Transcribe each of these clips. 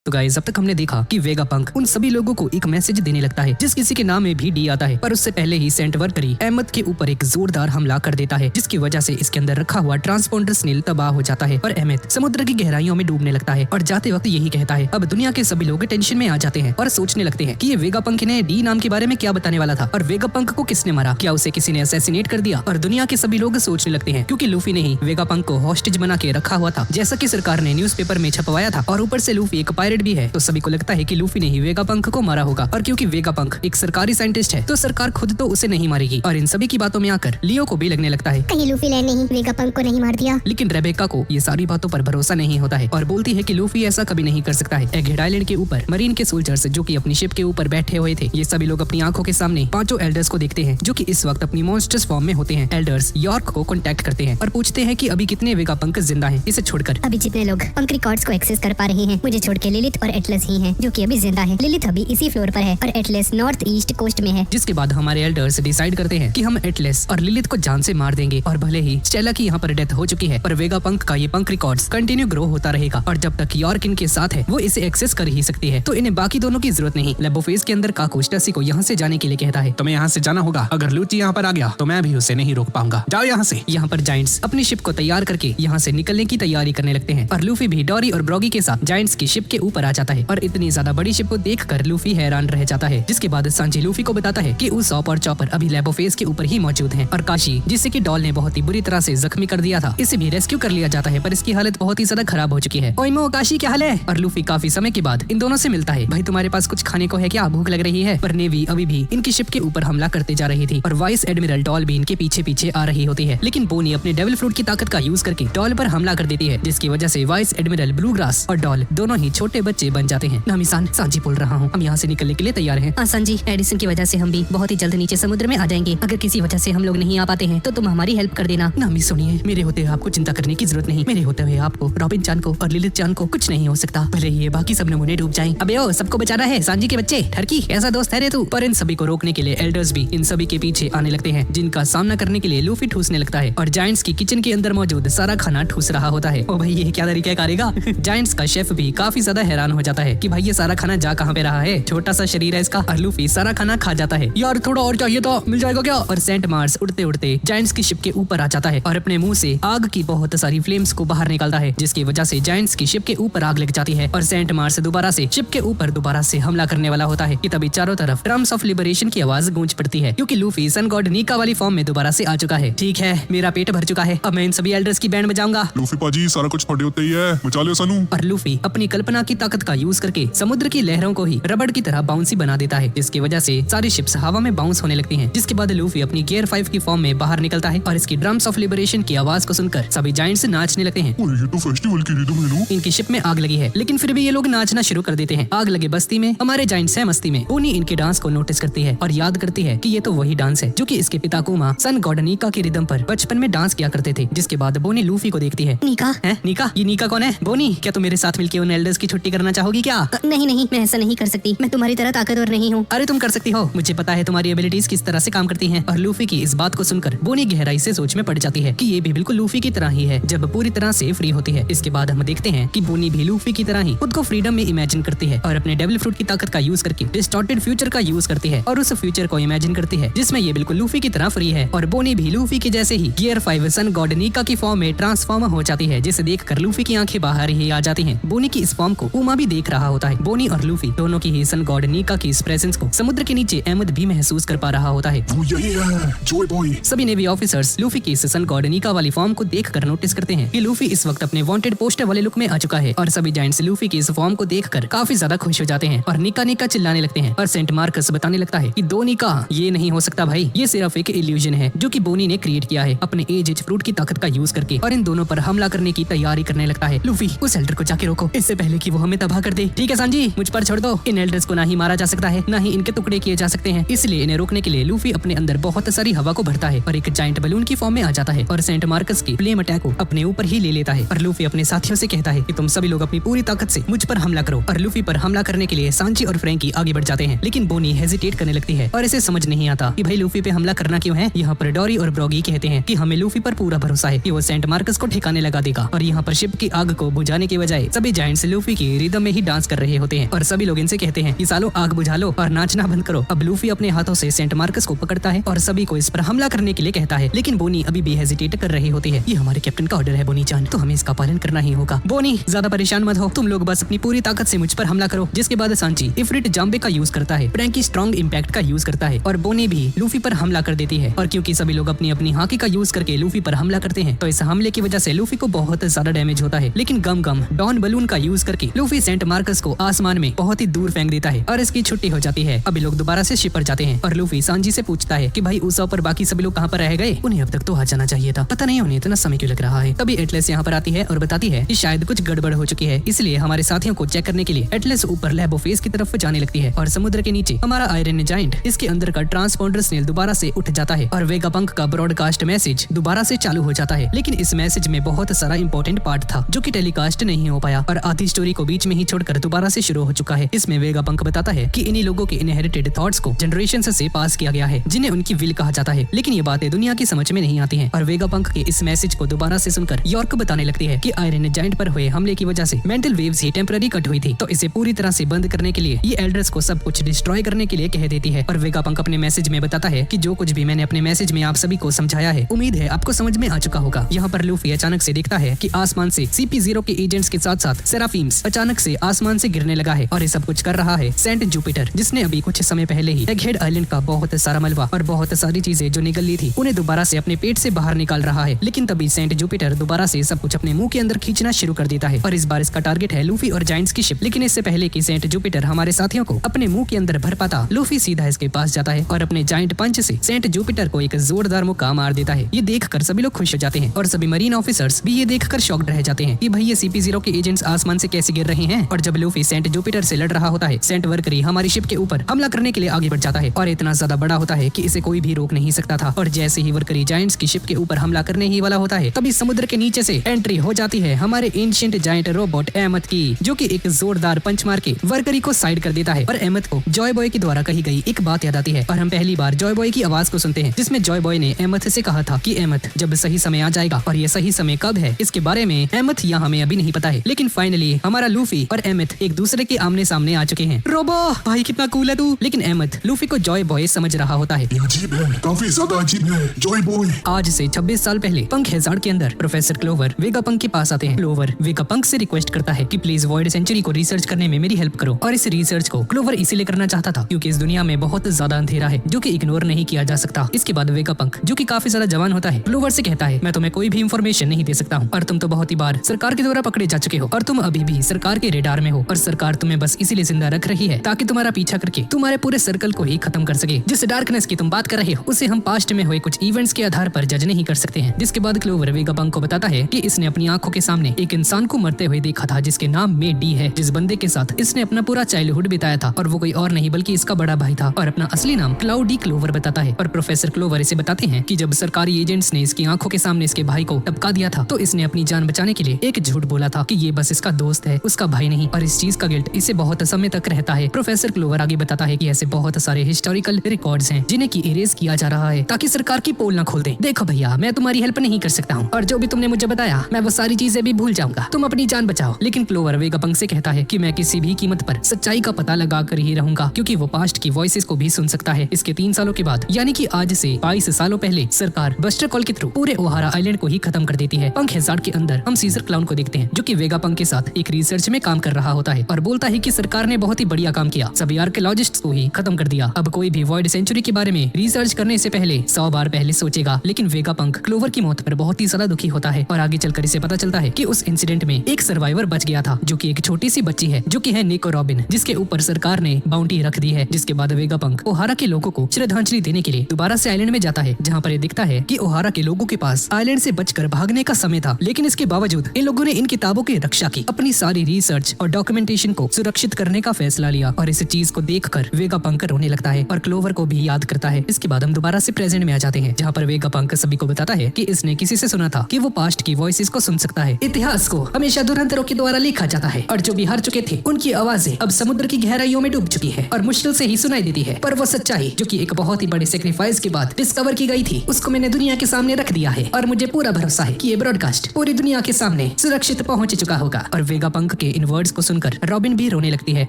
तो गाइस अब तक हमने देखा कि वेगापंक उन सभी लोगों को एक मैसेज देने लगता है जिस किसी के नाम में भी डी आता है, पर उससे पहले ही सेंट वर्करी अहमद के ऊपर एक जोरदार हमला कर देता है जिसकी वजह से इसके अंदर रखा हुआ ट्रांसपोंडर स्नेल तबाह हो जाता है और अहमद समुद्र की गहराइयों में डूबने लगता है और जाते वक्त यही कहता है। अब दुनिया के सभी लोग टेंशन में आ जाते हैं और सोचने लगते हैं कि ये वेगापंक ने डी नाम के बारे में क्या बताने वाला था और वेगापंक को किसने मारा, क्या उसे किसी ने असैसिनेट कर दिया। और दुनिया के सभी लोग सोचने लगते हैं क्योंकि लूफी ने ही वेगापंक को हॉस्टेज बना के रखा हुआ था जैसा कि सरकार ने न्यूज़पेपर में छपवाया था, और ऊपर से लूफी एक पायरेट भी है, तो सभी को लगता है कि लूफी ने ही वेगापंक को मारा होगा। और क्योंकि वेगापंक एक सरकारी साइंटिस्ट है तो सरकार खुद तो उसे नहीं मारेगी। और इन सभी की बातों में आकर लियो को भी लगने लगता है कहीं लूफी ने ही वेगापंक को नहीं मार दिया। लेकिन रेबेका को ये सारी बातों पर भरोसा नहीं होता है और बोलती है कि लूफी ऐसा कभी नहीं कर सकता है। एगहेड आइलैंड के ऊपर मरीन के सोल्जर्स जो कि अपनी शिप के ऊपर बैठे हुए थे, ये सभी लोग अपनी आंखों के सामने पांचों एल्डर्स को देखते हैं जो कि इस वक्त अपनी मॉन्स्टर्स फॉर्म में होते हैं। एल्डर्स यॉर्क को कांटेक्ट करते हैं और पूछते हैं कि अभी कितने वेगापंक जिंदा हैं इसे छोड़कर। अभी जितने लोग पंक रिकॉर्ड्स को एक्सेस कर पा रहे हैं मुझे छोड़ के लिलिथ और एटलस ही हैं जो कि अभी जिंदा है। लिलिथ अभी इसी फ्लोर पर है और एटलस नॉर्थ ईस्ट कोस्ट में है। जिसके बाद हमारे एल्डर्स डिसाइड करते हैं कि हम एटलस और लिलिथ को जान से मार देंगे और भले ही स्टेला की यहाँ पर डेथ हो चुकी है पर वेगापंक का ये पंक रिकॉर्ड्स कंटिन्यू ग्रो होता रहेगा और जब तक यॉर्क इनके साथ है वो इसे एक्सेस कर ही सकती है, तो इन्हें बाकी दोनों की जरूरत नहीं। लेबोफेज के अंदर काको स्टेसी को यहाँ से जाने के लिए कहता है तुम्हें यहाँ से जाना होगा, अगर लूची यहाँ पर आ गया तो मैं भी उसे नहीं रोक पाऊंगा, जाओ यहाँ से। यहाँ पर जायंट्स अपनी शिप को तैयार करके यहाँ से निकलने की तैयारी करने लगते हैं और लूफी भी डॉरी और ब्रॉगी के साथ जायंट्स की शिप के ऊपर आ जाता है और इतनी ज्यादा बड़ी शिप को देखकर लूफी हैरान रह जाता है। जिसके बाद सांजी लूफी को बताता है कि उसॉप और चॉपर अभी लेबोफेज के ऊपर ही मौजूद हैं और काशी जिसे कि डॉल ने बहुत ही बुरी तरह से जख्मी कर दिया था इसे भी रेस्क्यू कर लिया जाता है पर इसकी हालत बहुत ही ज्यादा खराब हो चुकी है। ओइमो काशी क्या हाल है? और लूफी काफी समय के बाद इन दोनों से मिलता है। भाई तुम्हारे पास कुछ खाने को है क्या? भूख लग रही है? पर नेवी अभी भी इनकी शिप के ऊपर हमला करते जा रही थी और वाइस एडमिरल डॉल भी इनके पीछे पीछे आ रही होती है, लेकिन बोनी अपने डेविल फ्रूट की ताकत का यूज करके डॉल पर हमला कर देती है जिसकी वजह से वाइस एडमिरल ब्लू ग्रास और डॉल दोनों ही छोटे बच्चे बन जाते हैं। नामी-सान सांजी बोल रहा हूँ, हम यहाँ से निकलने के लिए तैयार हैं। सांजी एडिसन की वजह से हम भी बहुत ही जल्द नीचे समुद्र में आ जाएंगे। अगर किसी वजह से हम लोग नहीं आ पाते हैं तो तुम हमारी हेल्प कर देना। नामी सुनिए, मेरे होते हुए आपको चिंता करने की जरूरत नहीं। मेरे होते हुए आपको रॉबिन चान को और लिलिथ चान को कुछ नहीं हो सकता, भले ही ये बाकी सब नमूने डूब जाएं। अबे ओ सबको बचाना है सांजी के बच्चे, ठरकी ऐसा दोस्त है रे तू। पर इन सभी को रोकने के लिए एल्डर्स भी इन सभी के पीछे आने लगते हैं जिनका सामना करने के लिए लूफी ठूसने लगता है और जायंट्स की किचन के अंदर मौजूद सारा खाना ठूस रहा होता है। ओ भाई ये क्या तरीका करेगा? जायंट्स का शेफ भी काफी ज्यादा हैरान हो जाता है कि भाई ये सारा खाना जा कहाँ पे रहा है, छोटा सा शरीर है इसका। और लूफी सारा खाना खा जाता है। यार थोड़ा और चाहिए था, मिल जाएगा क्या? और सेंट मार्स उड़ते उड़ते जायंट्स की शिप के ऊपर आ जाता है और अपने मुंह से आग की बहुत सारी फ्लेम्स को बाहर निकालता है जिसकी वजह से जायंट्स की शिप के ऊपर आग लग जाती है और सेंट मार्स दोबारा से शिप के ऊपर दोबारा से हमला करने वाला होता है कि तभी चारों तरफ ड्रम्स ऑफ लिबरेशन की आवाज गूंज पड़ती है क्योंकि लूफी सन गॉड नीका वाली फॉर्म में दोबारा से आ चुका है। ठीक है, मेरा पेट भर चुका है, अब मैं इन सभी एल्डर्स की बैंड बजाऊंगा। लूफी पाजी सारा कुछ थोड़े होते ही है, बचा लियो सानू। और लूफी अपनी कल्पना की ताकत का यूज करके समुद्र की लहरों को ही रबड़ की तरह बाउंसी बना देता है जिसकी वजह से सारी शिप्स हवा में बाउंस होने लगती हैं। जिसके बाद लूफी अपनी गियर 5 की फॉर्म में बाहर निकलता है और इसकी ड्रम्स ऑफ लिबरेशन की आवाज को सुनकर सभी जायंट्स नाचने लगते हैं। ये तो फेस्टिवल की रिदम है। इनकी शिप में आग लगी है लेकिन फिर भी ये लोग नाचना शुरू कर देते हैं। आग लगे बस्ती में हमारे जायंट्स है मस्ती में। बोनी इनके डांस को नोटिस करती है और याद करती है कि ये तो वही डांस है जो कि इसके पिता कुमा सन गॉड नीका के रिदम पर बचपन में डांस किया करते थे। जिसके बाद बोनी लूफी को देखती है। नीका है? नीका? ये नीका कौन है? बोनी क्या तुम मेरे साथ मिलकर उन एल्डर्स की छुट्टी करना चाहोगी क्या? नहीं नहीं, मैं ऐसा नहीं कर सकती, मैं तुम्हारी तरह ताकतवर नहीं हूँ। अरे तुम कर सकती हो, मुझे पता है तुम्हारी एबिलिटीज किस तरह से काम करती हैं। और लूफी की इस बात को सुनकर बोनी गहराई से सोच में पड़ जाती है कि ये भी बिल्कुल लूफी की तरह ही है जब पूरी तरह से फ्री होती है। इसके बाद हम देखते हैं कि बोनी भी लूफी की तरह ही खुद को फ्रीडम में इमेजिन करती है और अपने डेविल फ्रूट की ताकत का यूज करके डिस्टॉर्टेड फ्यूचर का यूज करती है और उस फ्यूचर को इमेजिन करती है जिसमें ये बिल्कुल लूफी की तरह फ्री है। और बोनी भी लूफी के जैसे ही गियर 5 सन गॉड नीका की फॉर्म में ट्रांसफॉर्म हो जाती है जिसे देखकर लूफी की आंखें बाहर ही आ जाती हैं। बोनी की इस फॉर्म को उमा भी देख रहा होता है। बोनी और लूफी दोनों की ही सन गॉड नीका की इस प्रेजेंस को समुद्र के नीचे अहमद भी महसूस कर पा रहा होता है। वो यही है जॉय बॉय। सभी नेवी ऑफिसर्स लूफी की इस सन गॉड नीका वाली फॉर्म को देखकर नोटिस करते हैं कि लूफी इस वक्त अपने वांटेड पोस्टर वाले लुक में आ चुका है और सभी जायंट्स लूफी की इस फॉर्म को देखकर काफी ज्यादा खुश हो जाते हैं और नीका नीका चिल्लाने लगते हैं। और सेंट मार्कस बताने लगता है कि दो नीका ये नहीं हो सकता भाई, ये सिर्फ एक इल्यूजन है जो कि बोनी ने क्रिएट किया है अपने एज फ्रूट की ताकत का यूज करके और इन दोनों पर हमला करने की तैयारी करने लगता है। लूफी उस एल्डर को जाके रोको इससे पहले कि वो हमें तबाह कर दे। ठीक है सांजी, मुझ पर छोड़ दो। इन एल्डर्स को ना ही मारा जा सकता है ना ही इनके टुकड़े किए जा सकते हैं, इसलिए इन्हें रोकने के लिए लूफी अपने अंदर बहुत सारी हवा को भरता है और एक जायंट बलून की फॉर्म में आ जाता है और सेंट मार्कस की फ्लेम अटैक को अपने ऊपर ही ले लेता है। और लूफी अपने साथियों से कहता है कि तुम सभी लोग अपनी पूरी ताकत से मुझ पर हमला करो। और लूफी पर हमला करने के लिए सांची और फ्रैंकी आगे बढ़ जाते हैं लेकिन बोनी हेजिटेट करने लगती है और इसे समझ नहीं आता कि भाई लूफी पे हमला करना क्यों है। यहाँ पर डॉरी और ब्रॉगी कहते हैं कि हमें लूफी पर पूरा भरोसा है कि वो सेंट मार्कस को ठिकाने लगा देगा और यहाँ पर शिप की आग को बुझाने के बजाय सभी जायंट्स लूफी की अपने रिदम में ही डांस कर रहे होते हैं और सभी लोग इनसे कहते हैं कि सालो आग बुझा लो और नाचना बंद करो। अब लूफी अपने हाथों से सेंट मार्कस को पकड़ता है और सभी को इस पर हमला करने के लिए कहता है, लेकिन बोनी अभी भी हेजिटेट कर रही होती है। ये हमारे कैप्टन का ऑर्डर है बोनी जान, तो हमें इसका पालन करना ही होगा। बोनी ज्यादा परेशान मत हो, तुम लोग बस अपनी पूरी ताकत से मुझ पर हमला करो। जिसके बाद सांची इफ्रिट जाम्बे का यूज करता है, फ्रैंकी स्ट्रॉन्ग इम्पैक्ट का यूज करता है और बोनी भी लूफी पर हमला कर देती है। और क्योंकि सभी लोग अपनी अपनी हाकी का यूज करके लूफी पर हमला करते हैं, तो इस हमले की वजह से लूफी को बहुत ज्यादा डैमेज होता है। लेकिन गम डॉन बलून का यूज करके लूफी सेंट मार्कस को आसमान में बहुत ही दूर फेंक देता है और इसकी छुट्टी हो जाती है। अभी लोग दोबारा से शिप पर जाते हैं और लूफी सांजी से पूछता है कि भाई उस पर बाकी सभी लोग कहाँ पर रह गए, उन्हें अब तक तो आ जाना चाहिए था, पता नहीं उन्हें इतना समय क्यों लग रहा है। तभी एटलस यहाँ पर आती है और बताती है कि शायद कुछ गड़बड़ हो चुकी है, इसलिए हमारे साथियों को चेक करने के लिए एटलस ऊपर लैबोफेस की तरफ जाने लगती है और समुद्र के नीचे हमारा आयरन जायंट इसके अंदर का ट्रांसपोंडर स्नेल दोबारा से उठ जाता है और वेगापंक का ब्रॉडकास्ट मैसेज दोबारा से चालू हो जाता है। लेकिन इस मैसेज में बहुत सारा इंपॉर्टेंट पार्ट था जो कि टेलीकास्ट नहीं हो पाया और आधी स्टोरी को बीच में ही छोड़कर दोबारा से शुरू हो चुका है। इसमें वेगापंक बताता है कि इन्हीं लोगों के इनहेरिटेड थॉट्स को जनरेशन से पास किया गया है, जिन्हें उनकी विल कहा जाता है। लेकिन ये बातें दुनिया की समझ में नहीं आती हैं और वेगापंक के इस मैसेज को दोबारा से सुनकर यॉर्क बताने लगती है कि आयरन जायंट पर हुए हमले की वजह से मेंटल वेव्स ही टेम्पररी कट हुई थी, तो इसे पूरी तरह से बंद करने के लिए ये एल्डर्स को सब कुछ डिस्ट्रॉय करने के लिए कह देती है। और वेगापंक अपने मैसेज में बताता है कि जो कुछ भी मैंने अपने मैसेज में आप सभी को समझाया है, उम्मीद है आपको समझ में आ चुका होगा। यहाँ पर लूफी अचानक से देखता है कि आसमान से CP0 के एजेंट्स के साथ साथ सेराफीम्स अचानक से आसमान से गिरने लगा है और ये सब कुछ कर रहा है सेंट जुपिटर, जिसने अभी कुछ समय पहले ही एगहेड आइलैंड का बहुत सारा मलबा और बहुत सारी चीजें जो निकल ली थी उन्हें दोबारा से अपने पेट से बाहर निकाल रहा है। लेकिन तभी सेंट जुपिटर दोबारा से सब कुछ अपने मुंह के अंदर खींचना शुरू कर देता है और इस बार इसका टारगेट है लूफी और जायंट्स की शिप। लेकिन इससे पहले कि सेंट जुपिटर हमारे साथियों को अपने मुंह के अंदर भर पाता, लूफी सीधा इसके पास जाता है और अपने जायंट पंच से सेंट जुपिटर को एक जोरदार मुक्का मार देता है। ये देखकर सभी लोग खुश हो जाते हैं और सभी मरीन ऑफिसर्स भी ये देखकर शॉक्ड रह जाते हैं कि भाई ये CP0 के एजेंट्स आसमान से कैसे गिर रहे हैं। और जब लूफी सेंट जुपिटर से लड़ रहा होता है, सेंट वर्करी हमारी शिप के ऊपर हमला करने के लिए आगे बढ़ जाता है और इतना ज्यादा बड़ा होता है कि इसे कोई भी रोक नहीं सकता था। और जैसे ही वर्करी जायंट्स की शिप के ऊपर हमला करने ही वाला होता है, तभी समुद्र के नीचे से एंट्री हो जाती है हमारे एंशिएंट जायंट रोबोट अहमद की, जो कि एक जोरदार पंच मार के वर्करी को साइड कर देता है। और अहमद को जॉय बॉय के द्वारा कही गई एक बात याद आती है और हम पहली बार जॉय बॉय की आवाज को सुनते हैं, जिसमें जॉय बॉय ने अहमद से कहा था कि अहमद जब सही समय आ जाएगा, और ये सही समय कब है इसके बारे में अहमद यहाँ हमें अभी नहीं पता है। लेकिन फाइनली हमारा लूफी और अहमद एक दूसरे के आमने सामने आ चुके हैं। रोबो भाई कितना कूल है तू। लेकिन अहमद लूफी को जॉय बॉय समझ रहा होता है। ये अजीब है, काफी ज्यादा अजीब है जॉय बॉय। आज से 26 साल पहले पंख हैजार्ड के अंदर प्रोफेसर क्लोवर वेगापंक के पास आते हैं। क्लोवर वेगापंक से रिक्वेस्ट करता है कि प्लीज वॉइड सेंचुरी को रिसर्च करने में मेरी हेल्प करो। और इस रिसर्च को क्लोवर इसीलिए करना चाहता था क्योंकि इस दुनिया में बहुत ज्यादा अंधेरा है जो कि इग्नोर नहीं किया जा सकता। इसके बाद वेगापंक जो कि काफी ज्यादा जवान होता है, क्लोवर से कहता है मैं तुम्हें कोई भी इंफॉर्मेशन नहीं दे सकता हूँ और तुम तो बहुत ही बार सरकार के द्वारा पकड़े जा चुके हो और तुम अभी भी सरकार के रेडार में हो और सरकार तुम्हें बस इसीलिए जिंदा रख रही है ताकि तुम्हारा पीछा करके तुम्हारे पूरे सर्कल को ही खत्म कर सके। जिस डार्कनेस की तुम बात कर रहे हो उसे हम पास्ट में हुए कुछ इवेंट्स के आधार पर जज नहीं कर सकते हैं। जिसके बाद क्लोवर वेगापंक को बताता है कि इसने अपनी आंखों के सामने एक इंसान को मरते हुए देखा था जिसके नाम में डी है, जिस बंदे के साथ इसने अपना पूरा चाइल्डहुड बिताया था और वो कोई और नहीं बल्कि इसका बड़ा भाई था और अपना असली नाम क्लाउडी क्लोवर बताता है। और प्रोफेसर क्लोवर इसे बताते हैं कि जब सरकारी एजेंट्स ने इसकी आंखों के सामने इसके भाई को टपका दिया था तो इसने अपनी जान बचाने के लिए एक झूठ बोला था कि ये बस इसका दोस्त है, उसका भाई नहीं, और इस चीज का गिल्ट इसे बहुत समय तक रहता है। प्रोफेसर क्लोवर आगे बताता है कि ऐसे बहुत सारे हिस्टोरिकल रिकॉर्ड्स हैं जिन्हें की इरेज किया जा रहा है ताकि सरकार की पोल ना खोल दे। देखो भैया मैं तुम्हारी हेल्प नहीं कर सकता हूँ और जो भी तुमने मुझे बताया मैं वो सारी चीजें भी भूल जाऊंगा, तुम अपनी जान बचाओ। लेकिन क्लोवर वेगापंक से कहता है कि मैं किसी भी कीमत पर सच्चाई का पता लगा कर ही रहूंगा क्योंकि वो पास्ट की वॉइसेस को भी सुन सकता है। इसके 3 सालों के बाद यानी कि आज से 22 सालों पहले सरकार बस्टर कॉल के थ्रू पूरे ओहारा आइलैंड को ही खत्म कर देती है। पंख हैजार्ड के अंदर हम सीजर क्लाउन को देखते हैं जो कि वेगापंक के साथ एक रिसर्च में काम कर रहा होता है और बोलता है कि सरकार ने बहुत ही बढ़िया काम किया, सभी आर्कियोलॉजिस्ट्स को ही खत्म कर दिया। अब कोई भी वॉइड सेंचुरी के बारे में रिसर्च करने से पहले 100 बार पहले सोचेगा। लेकिन वेगापंक क्लोवर की मौत पर बहुत ही ज्यादा दुखी होता है और आगे चलकर इसे पता चलता है कि उस इंसिडेंट में एक सर्वाइवर बच गया था जो कि एक छोटी सी बच्ची है जो कि है निको रॉबिन, जिसके ऊपर सरकार ने बाउंटी रख दी है। जिसके बाद वेगापंक ओहारा के लोगों को श्रद्धांजलि देने के लिए दोबारा से आइलैंड में जाता है जहाँ पर ये दिखता है कि ओहारा के लोगों के पास आइलैंड से बचकर भागने का समय था। लेकिन इसके बावजूद इन लोगों ने इन किताबों की रक्षा की, अपनी सारी रिसर्च और डॉक्यूमेंटेशन को सुरक्षित करने का फैसला लिया और इस चीज को देखकर वेगापंक रोने लगता है और क्लोवर को भी याद करता है। इसके बाद हम दोबारा से प्रेजेंट में आ जाते हैं जहाँ पर वेगापंक सभी को बताता है कि इसने किसी से सुना था कि वो पास्ट की वॉइसेस को सुन सकता है। इतिहास को हमेशा धुरंधरों के द्वारा लिखा जाता है और जो भी हार चुके थे उनकी आवाजें अब समुद्र की गहराइयों में डूब चुकी है और मुश्किल से ही सुनाई देती है। पर वो सच्चाई जो कि एक बहुत ही बड़े सेक्रीफाइस के बाद डिस्कवर की गई थी उसको मैंने दुनिया के सामने रख दिया है और मुझे पूरा भरोसा है कि ये ब्रॉडकास्ट पूरी दुनिया के सामने सुरक्षित पहुंच चुका होगा। और वेगापंक के के इन वर्ड्स को सुनकर रॉबिन भी रोने लगती है।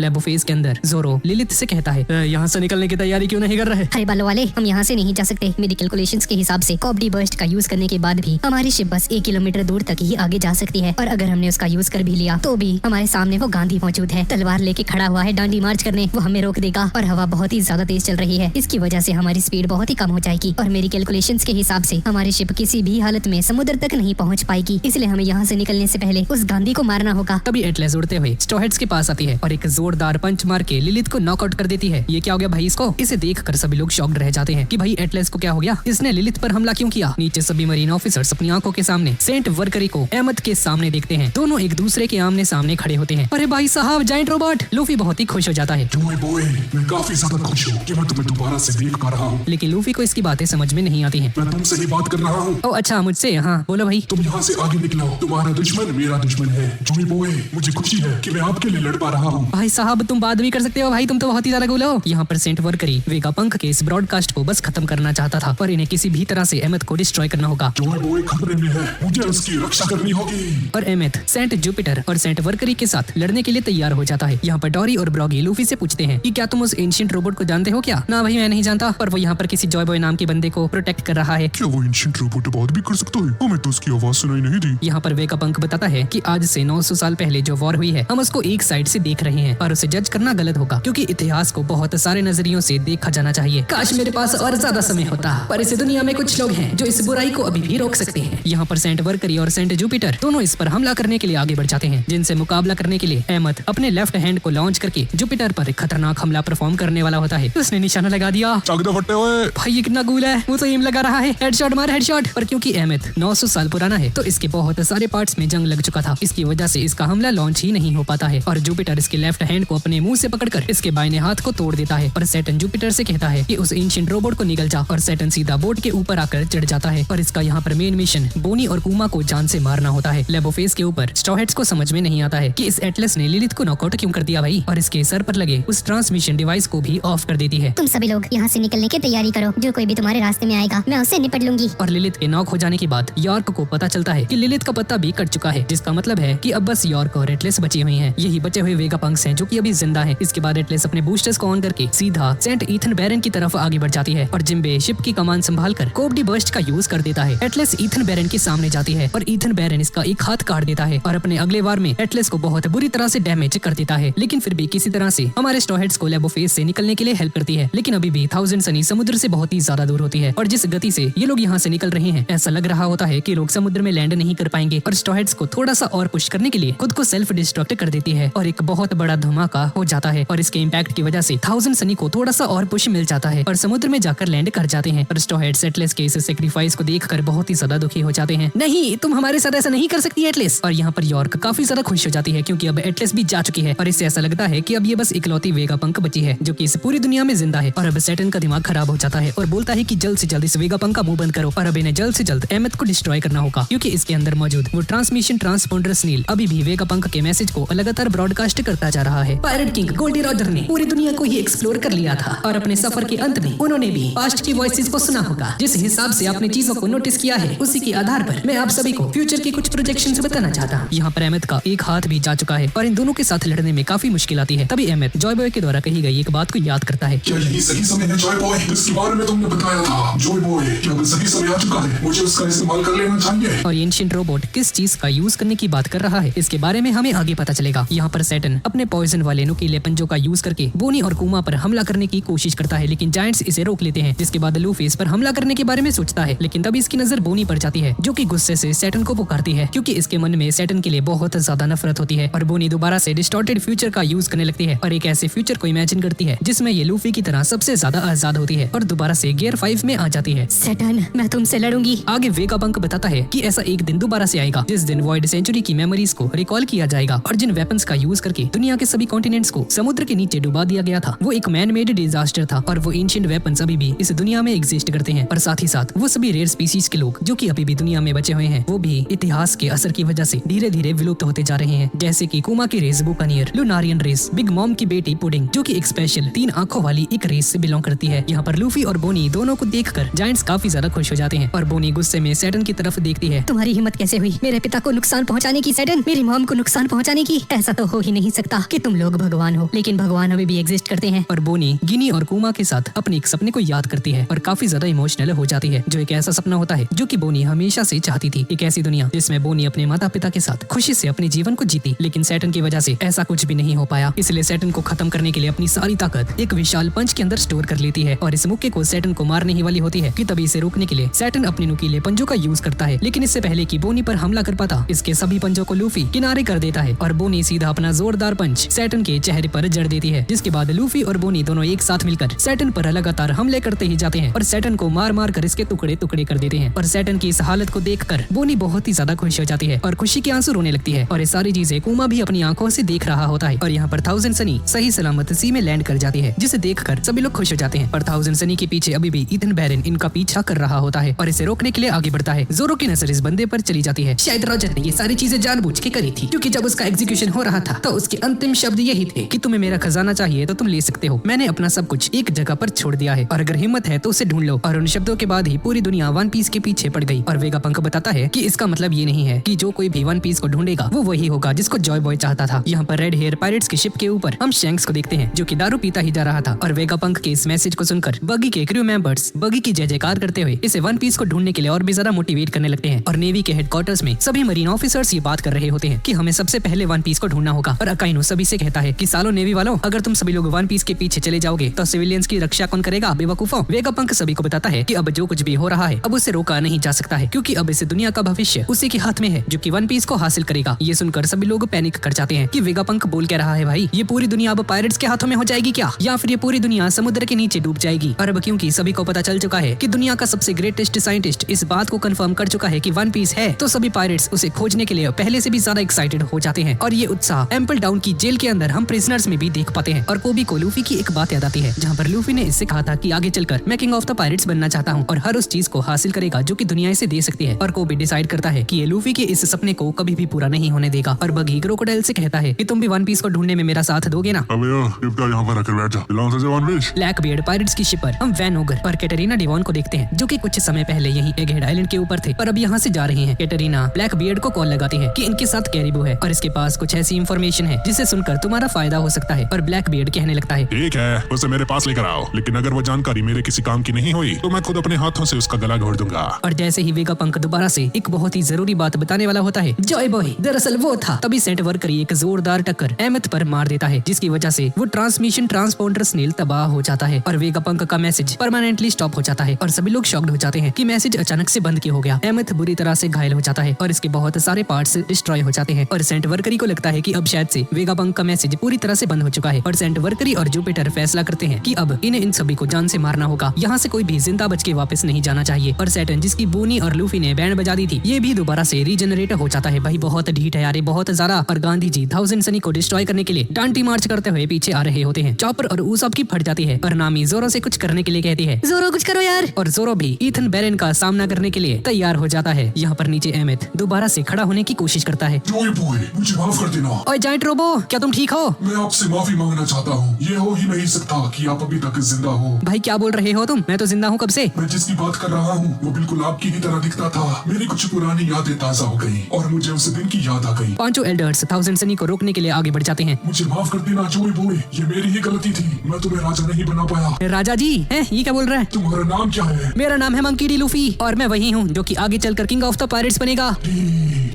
लेबोफेज के अंदर जोरो लिलिथ से कहता है, यहाँ से निकलने की तैयारी क्यों नहीं कर रहे? अरे बालों वाले, हम यहाँ से नहीं जा सकते। मेरी कैलकुलेशंस के हिसाब से कॉब्डी बर्स्ट का यूज करने के बाद भी हमारी शिप बस 1 किलोमीटर दूर तक ही आगे जा सकती है, और अगर हमने उसका यूज कर भी लिया तो भी हमारे सामने वो गांधी मौजूद है, तलवार लेके खड़ा हुआ है डांडी मार्च करने। वो हमें रोक देगा और हवा बहुत ही ज्यादा तेज चल रही है। इसकी वजह से हमारी स्पीड बहुत ही कम हो जाएगी और मेरी कैलकुलेशंस के हिसाब से हमारी शिप किसी भी हालत में समुद्र तक नहीं पहुँच पाएगी। इसलिए हमें यहाँ से निकलने से पहले उस गांधी को मारना होगा। तभी एटलस उड़ते हुए स्ट्रॉ हेड्स के पास आती है और एक जोरदार पंच मार के लिलिथ को नॉकआउट कर देती है। ये क्या हो गया भाई इसको? इसे देखकर सभी लोग शॉक्ड रह जाते हैं कि भाई एटलस को क्या हो गया, इसने लिलिथ पर हमला क्यों किया। नीचे सभी मरीन ऑफिसर्स अपनी आंखों के सामने सेंट वर्करी को अहमद के सामने देखते हैं। दोनों एक दूसरे के आमने सामने खड़े होते हैं। अरे भाई साहब, जायंट रोबोट! लूफी बहुत ही खुश हो जाता है। जॉय बॉय, मैं काफी ज्यादा खुश हूँ कि मैं तुम्हें दोबारा से देख पा रहा हूँ। लेकिन लूफी को इसकी बातें समझ में नहीं आती हैं। मैं तुमसे ही बात कर रहा हूँ। ओ अच्छा, मुझसे? हाँ बोलो भाई। तुम यहाँ से आगे निकलो, तुम्हारा दुश्मन मेरा दुश्मन है। जॉय बॉय, मुझे खुशी है कि मैं आपके लिए लड़ पा रहा हूँ। भाई साहब, तुम बात भी कर सकते हो भाई, तुम तो बहुत ही ज्यादा कूल हो। यहाँ पर सेंट वर्करी वेगापंक के इस ब्रॉडकास्ट को बस खत्म करना चाहता था, पर इन्हें किसी भी तरह से अहमद को डिस्ट्रॉय करना होगा। जॉय बॉय खतरे में है, मुझे उसकी रक्षा करनी होगी। और अहमद सेंट जुपिटर और सेंट वर्करी के साथ लड़ने के लिए तैयार हो जाता है। यहाँ पर डॉरी और ब्रॉगी लूफी से पूछते हैं कि क्या तुम उस एंशिएंट रोबोट को जानते हो क्या? ना भाई, मैं नहीं जानता, पर वो यहाँ पर किसी जॉय बॉय नाम के बंदे को प्रोटेक्ट कर रहा है। क्या वो एंशिएंट रोबोट बात भी कर सकता है? हमें तो उसकी आवाज सुनाई नहीं दी। यहाँ पर वेगापंक बताता है कि आज से 900 साल पहले जो वॉर हुई है, हम उसको एक साइड से देख रहे हैं और उसे जज करना गलत होगा, क्योंकि इतिहास को बहुत सारे नजरियों से देखा जाना चाहिए। काश मेरे पास और ज्यादा समय होता, पर इस दुनिया में कुछ लोग हैं जो इस बुराई को अभी भी रोक सकते हैं। यहाँ पर सेंट वर्करी और सेंट जुपिटर दोनों इस पर हमला करने के लिए आगे बढ़ जाते हैं, जिनसे मुकाबला करने के लिए अहमद अपने लेफ्ट हैंड को लॉन्च करके जुपिटर पर एक खतरनाक हमला परफॉर्म करने वाला होता है। उसने निशाना लगा दिया। चाकदा फटे हुए। भाई ये कितना कूल है, वो तो एम लगा रहा है, हेडशॉट मार हेडशॉट। पर क्योंकि अहमद 900 साल पुराना है तो इसके बहुत सारे पार्ट्स में जंग लग चुका था। इसकी वजह से इसका हमला लॉन्च ही नहीं हो पाता है और जुपिटर इसके लेफ्ट हैंड को अपने मुंह से पकड़कर इसके बाएं हाथ को तोड़ देता है। और सैटर्न जुपिटर से कहता है कि उस एंशिएंट रोबोट को निकल जा, और सैटर्न सीधा बोट के ऊपर आकर चढ़ जाता है। और इसका यहाँ पर मेन मिशन बोनी और कुमा को जान से मारना होता है। लेबोफेज के ऊपर स्ट्रॉ हेड्स को समझ में नहीं आता है कि इस एटलस ने लिलिथ को नॉकआउट क्यों कर दिया भाई, और इसके सर पर लगे उस ट्रांसमिशन डिवाइस को भी ऑफ कर देती है। तुम सभी लोग यहाँ से निकलने की तैयारी करो, जो कोई भी तुम्हारे रास्ते में आएगा मैं उससे निपट लूंगी। और लिलिथ के नॉक हो जाने के बाद यॉर्क को पता चलता है कि लिलिथ का पत्ता भी कट चुका है, जिसका मतलब है कि अब बस यॉर्क और एटलस बची हुई हैं। यही बचे हुए वेगापंक्स हैं जो कि अभी जिंदा हैं। इसके बाद एटलस अपने बूस्टर्स को ऑन करके सीधा सेंट ईथन बैरन की तरफ आगे बढ़ जाती है और जिम्बे शिप की कमान संभालकर कोबडी बर्स्ट का यूज कर देता है। एटलस ईथन बैरन के सामने जाती है और ईथन बैरन इसका एक हाथ काट देता है और अपने अगले वार में एटलस को बहुत बुरी तरह से डैमेज कर देता है। लेकिन फिर भी किसी तरह से हमारे स्ट्रॉ हेड्स को लेबोफेज से निकलने के लिए हेल्प करती है, लेकिन अभी भी 1000 सनी समुद्र से बहुत ही ज्यादा दूर होती है। और जिस गति से ये लोग यहाँ से निकल रहे हैं, ऐसा लग रहा होता है कि लोग समुद्र में लैंड नहीं कर पाएंगे। और स्ट्रॉ हेड्स को थोड़ा सा और पुश करने के लिए खुद को सेल्फ डिस्ट्रक्ट कर देती है और एक बहुत बड़ा धमाका हो जाता है। और इसके इम्पैक्ट की वजह से 1000 सनी को थोड़ा सा और पुश मिल जाता है और समुद्र में जाकर लैंड कर जाते हैं। और स्ट्रॉ हेड्स एटलस के इस सेक्रीफाइस को देखकर बहुत ही ज्यादा दुखी हो जाते हैं। नहीं, तुम हमारे साथ ऐसा नहीं कर सकती एटलस। और यहाँ पर यॉर्क काफी ज्यादा खुश हो जाती है क्योंकि अब एटलस भी जा चुकी है और इससे ऐसा लगता है कि अब ये बस इकलौती वेगापंक बची है जो कि इस पूरी दुनिया में जिंदा है। और अब सैटर्न का दिमाग खराब हो जाता है और बोलता है कि जल्द से जल्द इस वेगापंक का मुंह बंद करो और अब इन्हें जल्द से जल्द अहमद को डिस्ट्रॉय करना होगा, क्योंकि इसके अंदर मौजूद वो ट्रांसमिशन ट्रांसपोंडर स्नील अभी भी वेगापंक के मैसेज को लगातार ब्रॉडकास्ट करता जा रहा है। पायरेट किंग गोल्डी रॉजर ने पूरी दुनिया को ही एक्सप्लोर कर लिया था और अपने सफर के अंत में उन्होंने भी पास्ट की वॉइसेस को सुना होगा। जिस हिसाब से आपने चीजों को नोटिस किया है, उसी के आधार पर मैं आप सभी को फ्यूचर की कुछ प्रोजेक्शंस बताना चाहता हूँ। यहाँ पर अहमद का एक हाथ भी जा चुका है और इन दोनों के साथ लड़ने में काफी मुश्किल आती है। तभी अहमद जॉय बॉय के द्वारा कही गई एक बात को याद करता है। क्या यही सही समय है जॉय बॉय? इसके बारे में तुमने बताया था जॉय बॉय, क्या अब सही समय आ चुका है? मुझे उसका इस्तेमाल कर लेना चाहिए। और एंशिएंट रोबोट किस चीज का यूज करने की बात कर रहा है, इसके बारे में हमें आगे पता चलेगा। यहाँ पर सैटर्न अपने पॉइजन वाले नुकीले पंजों का यूज करके बोनी और कुमा पर हमला करने की कोशिश करता है, लेकिन जायंट्स इसे रोक लेते हैं। जिसके बाद लूफी इस पर हमला करने के बारे में सोचता है, लेकिन तभी इसकी नजर बोनी पर जाती है जो कि गुस्से से सैटर्न को पुकारती है, क्योंकि इसके मन में सैटर्न के लिए बहुत ज्यादा नफरत होती है। और बोनी दोबारा से डिस्टॉर्टेड फ्यूचर का यूज करने लगती है और एक ऐसे फ्यूचर को इमेजिन करती है जिसमें ये लूफी की तरह सबसे ज्यादा आजाद होती है और दोबारा से गियर 5 में आ जाती है। सैटर्न, मैं तुमसे लड़ूंगी। आगे वेगापंक बताता है कि ऐसा एक दिन दोबारा से आएगा जिस दिन वॉइड सेंचुरी की मेमोरीज को रिकॉल किया जाएगा और जिन वेपन्स का यूज करके दुनिया के सभी कॉन्टिनेंट्स को समुद्र के नीचे डुबा दिया गया था, वो एक मैन मेड डिजास्टर था। और वो एंशिएंट वेपन्स अभी भी इस दुनिया में एग्जिस्ट करते हैं और साथ ही साथ वो सभी रेयर स्पीसीज के लोग जो कि अभी भी दुनिया में बचे हुए हैं, वो भी इतिहास के असर की वजह से धीरे धीरे विलुप्त होते जा रहे हैं। जैसे कि कुमा की रेस बुकानियर, लुनारियन रेस, बिग मॉम की बेटी पुडिंग जो कि एक स्पेशल 3 आंखों वाली एक रेस से बिलोंग करती है। यहाँ पर लूफी और बोनी दोनों को देखकर जायंट्स काफी ज्यादा खुश हो जाते हैं और बोनी गुस्से में सैटर्न की तरफ देखती है। तुम्हारी हिम्मत कैसे हुई मेरे पिता को नुकसान पहुंचाने की? सैटर्न, मेरी मॉम को नुकसान नुकसान पहुंचाने की? ऐसा तो हो ही नहीं सकता कि तुम लोग भगवान हो, लेकिन भगवान अभी भी एग्जिस्ट करते हैं। और बोनी गिनी और कुमा के साथ अपने एक सपने को याद करती है और काफी ज्यादा इमोशनल हो जाती है, जो एक ऐसा सपना होता है जो कि बोनी हमेशा से चाहती थी। एक ऐसी दुनिया जिसमें बोनी अपने माता पिता के साथ खुशी से अपने जीवन को जीती, लेकिन सैटर्न की वजह से ऐसा कुछ भी नहीं हो पाया। इसलिए सैटर्न को खत्म करने के लिए अपनी सारी ताकत एक विशाल पंच के अंदर स्टोर कर लेती है और इस मुक्के को सैटर्न को मारने ही वाली होती है कि तभी इसे रोकने के लिए सैटर्न अपने नुकीले पंजों का यूज करता है। लेकिन इससे पहले कि बोनी पर हमला कर पाता, इसके सभी पंजों को लूफी किनारे कर देता है और बोनी सीधा अपना जोरदार पंच सैटर्न के चेहरे पर जड़ देती है, जिसके बाद लूफी और बोनी दोनों एक साथ मिलकर सैटर्न पर लगातार हमले करते ही जाते हैं और सैटर्न को मार मार कर इसके टुकड़े टुकड़े कर देते हैं। और सैटर्न की इस हालत को देखकर बोनी बहुत ही ज्यादा खुश हो जाती है और खुशी के आंसू रोने लगती है और ये सारी चीजें कुमा भी अपनी आंखों से देख रहा होता है। और यहाँ पर थाउजेंड सनी सही सलामत सी में लैंड कर जाती है, जिसे देखकर सभी लोग खुश हो जाते हैं। और थाउजेंड सनी के पीछे अभी भी ईथन बैरन इनका पीछा कर रहा होता है और इसे रोकने के लिए आगे बढ़ता है। जोरो की नजर इस बंदे पर चली जाती है। शायद रॉजर ने ये सारी चीजें जानबूझ के करी थी, क्योंकि जब उसका एग्जीक्यूशन हो रहा था तो उसके अंतिम शब्द यही थे कि तुम्हें मेरा खजाना चाहिए तो तुम ले सकते हो, मैंने अपना सब कुछ एक जगह पर छोड़ दिया है और अगर हिम्मत है तो उसे ढूंढ लो। और उन शब्दों के बाद ही पूरी दुनिया वन पीस के पीछे पड़ गई। और वेगापंक बताता है कि इसका मतलब ये नहीं है कि जो कोई भी वन पीस को ढूंढेगा वो वही होगा जिसको जॉय बॉय चाहता था। यहाँ पर रेड हेयर पायरेट्स की शिप के ऊपर हम शैंक्स को देखते हैं, जो कि दारू पीता ही जा रहा था। और वेगापंक के इस मैसेज को सुनकर बगी के क्रू मेंबर्स बगी की जय जयकार करते हुए इसे वन पीस को ढूंढने के लिए और भी ज्यादा मोटिवेट करने लगते हैं। और नेवी के हेडक्वार्टर्स में सभी मरीन ऑफिसर्स ये बात कर रहे होते हैं कि हमें सबसे पहले वन पीस को ढूंढना होगा। और अकाइनो सभी से कहता है कि सालों नेवी वालों, अगर तुम सभी लोग वन पीस के पीछे चले जाओगे तो सिविलियंस की रक्षा कौन करेगा, बेवकूफों। वेगापंक सभी को बताता है कि अब जो कुछ भी हो रहा है अब उसे रोका नहीं जा सकता है, क्योंकि अब इस दुनिया का भविष्य उसी के हाथ में है जो कि वन पीस को हासिल करेगा। ये सुनकर सभी लोग पैनिक कर जाते हैं कि वेगापंक बोल क्या रहा है भाई, ये पूरी दुनिया अब पायरेट्स के हाथों में हो जाएगी क्या, या फिर ये पूरी दुनिया समुद्र के नीचे डूब जाएगी। और अब क्योंकि सभी को पता चल चुका है कि दुनिया का सबसे ग्रेटेस्ट साइंटिस्ट इस बात को कंफर्म कर चुका है कि वन पीस है, तो सभी पायरेट्स उसे खोजने के लिए पहले से भी ज्यादा एक्साइटेड हो जाते हैं। और ये उत्साह एम्पल डाउन की जेल के अंदर हम प्रिजनर्स में भी देख पाते हैं। और कोबी को लूफी की एक बात याद आती है, जहाँ पर लूफी ने इससे कहा था कि आगे चलकर मैं किंग ऑफ द पायरेट्स बनना चाहता हूँ और हर उस चीज को हासिल करेगा जो कि दुनिया इसे दे सकती है। और कोबी डिसाइड करता है कि ये लूफी के इस सपने को कभी भी पूरा नहीं होने देगा। और बगी क्रोकोडाइल से कहता है कि तुम भी वन पीस को ढूंढने में मेरा साथ दोगे ना। यहाँ पर आकर बैठ जा, one piece. Black beard pirates की शिप पर हम वैन ओगर और कैटरीना डिवॉन को देखते हैं, जो कि कुछ समय पहले यहीं एगहेड आइलैंड के ऊपर थे पर अब यहाँ से जा रहे हैं। कैटरीना ब्लैक बियर्ड को कॉल लगाती है कि इनके साथ कैरिबो है और इसके पास कुछ ऐसी इंफॉर्मेशन है जिसे सुनकर तुम्हारा फायदा हो सकता है। और ब्लैक बियर्ड कहने लगता है, ठीक है, उसे मेरे पास लेकर आओ, लेकिन अगर वो जानकारी मेरे किसी काम की नहीं हुई तो मैं खुद अपने हाथों से उसका गला घोट दूंगा। और जैसे ही वेगापंक दोबारा से एक बहुत ही जरूरी बात बताने वाला होता है, जॉय बॉय दरअसल वो था, तभी सेंट वर्करी एक जोरदार टक्कर एमथ पर मार देता है, जिसकी वजह से वो ट्रांसमिशन ट्रांसपोंडर स्नेल तबाह हो जाता है और वेगापंक का मैसेज परमानेंटली स्टॉप हो जाता है। और सभी लोग शॉक्ड हो जाते हैं कि मैसेज अचानक से बंद क्यों हो गया। एमथ बुरी तरह से घायल हो जाता है और इसके बहुत सारे पार्ट्स डिस्ट्रॉय हो जाते हैं। और सेंट वर्करी को लगता है कि अब शायद से वेगापंक का मैसेज पूरी तरह से बंद हो चुका है। और सेंट वर्करी और जुपिटर फैसला करते हैं कि अब इन्हें इन सभी को जान से मारना होगा, यहाँ से कोई भी जिंदा बच के वापस नहीं जाना चाहिए। और सैटर्न, जिसकी बोनी और लूफी ने बैंड बजा दी थी, ये भी दोबारा से रीजनरेट हो जाता है। भाई बहुत ढीठ है यार, बहुत ज्यादा। और गांधी जी थाउजेंड सनी को डिस्ट्रॉय करने के लिए डांटी मार्च करते हुए पीछे आ रहे होते हैं। चॉपर और ऊसॉप की फट जाती है और नामी जोरो से कुछ करने के लिए कहती है, जोरो कुछ करो यार। और जोरो भी ईथन बैरन का सामना करने के लिए तैयार हो जाता है। यहाँ पर नीचे एमिथ दोबारा से खड़ा होने की कोशिश करता है। जॉय बॉय, मुझे माफ कर देना। ओए जाइंट रोबो, क्या तुम ठीक हो? मैं आपसे माफी मांगना चाहता हूँ। ये हो ही नहीं सकता कि आप अभी तक जिंदा हो। भाई क्या बोल रहे हो तुम? मैं तो जिंदा हूँ कब से। मैं जिसकी बात कर रहा हूँ वो बिल्कुल आपकी ही तरह दिखता था। मेरी कुछ पुरानी यादें ताजा हो गई और मुझे उस दिन की याद आ गई। पांचों एल्डर्स थाउजेंड सनी को रोकने के लिए आगे बढ़ जाते हैं। मुझे माफ कर देना जॉय बॉय, ये मेरी ही गलती थी। मैं तुम्हें राजा नहीं बना पाया। राजा जी हैं? ये क्या बोल रहा है? तुम्हारा नाम क्या है? मेरा नाम है मंकी डी लूफी और मैं वही हूँ जो कि आगे चलकर किंग ऑफ द पायरेट्स बनेगा।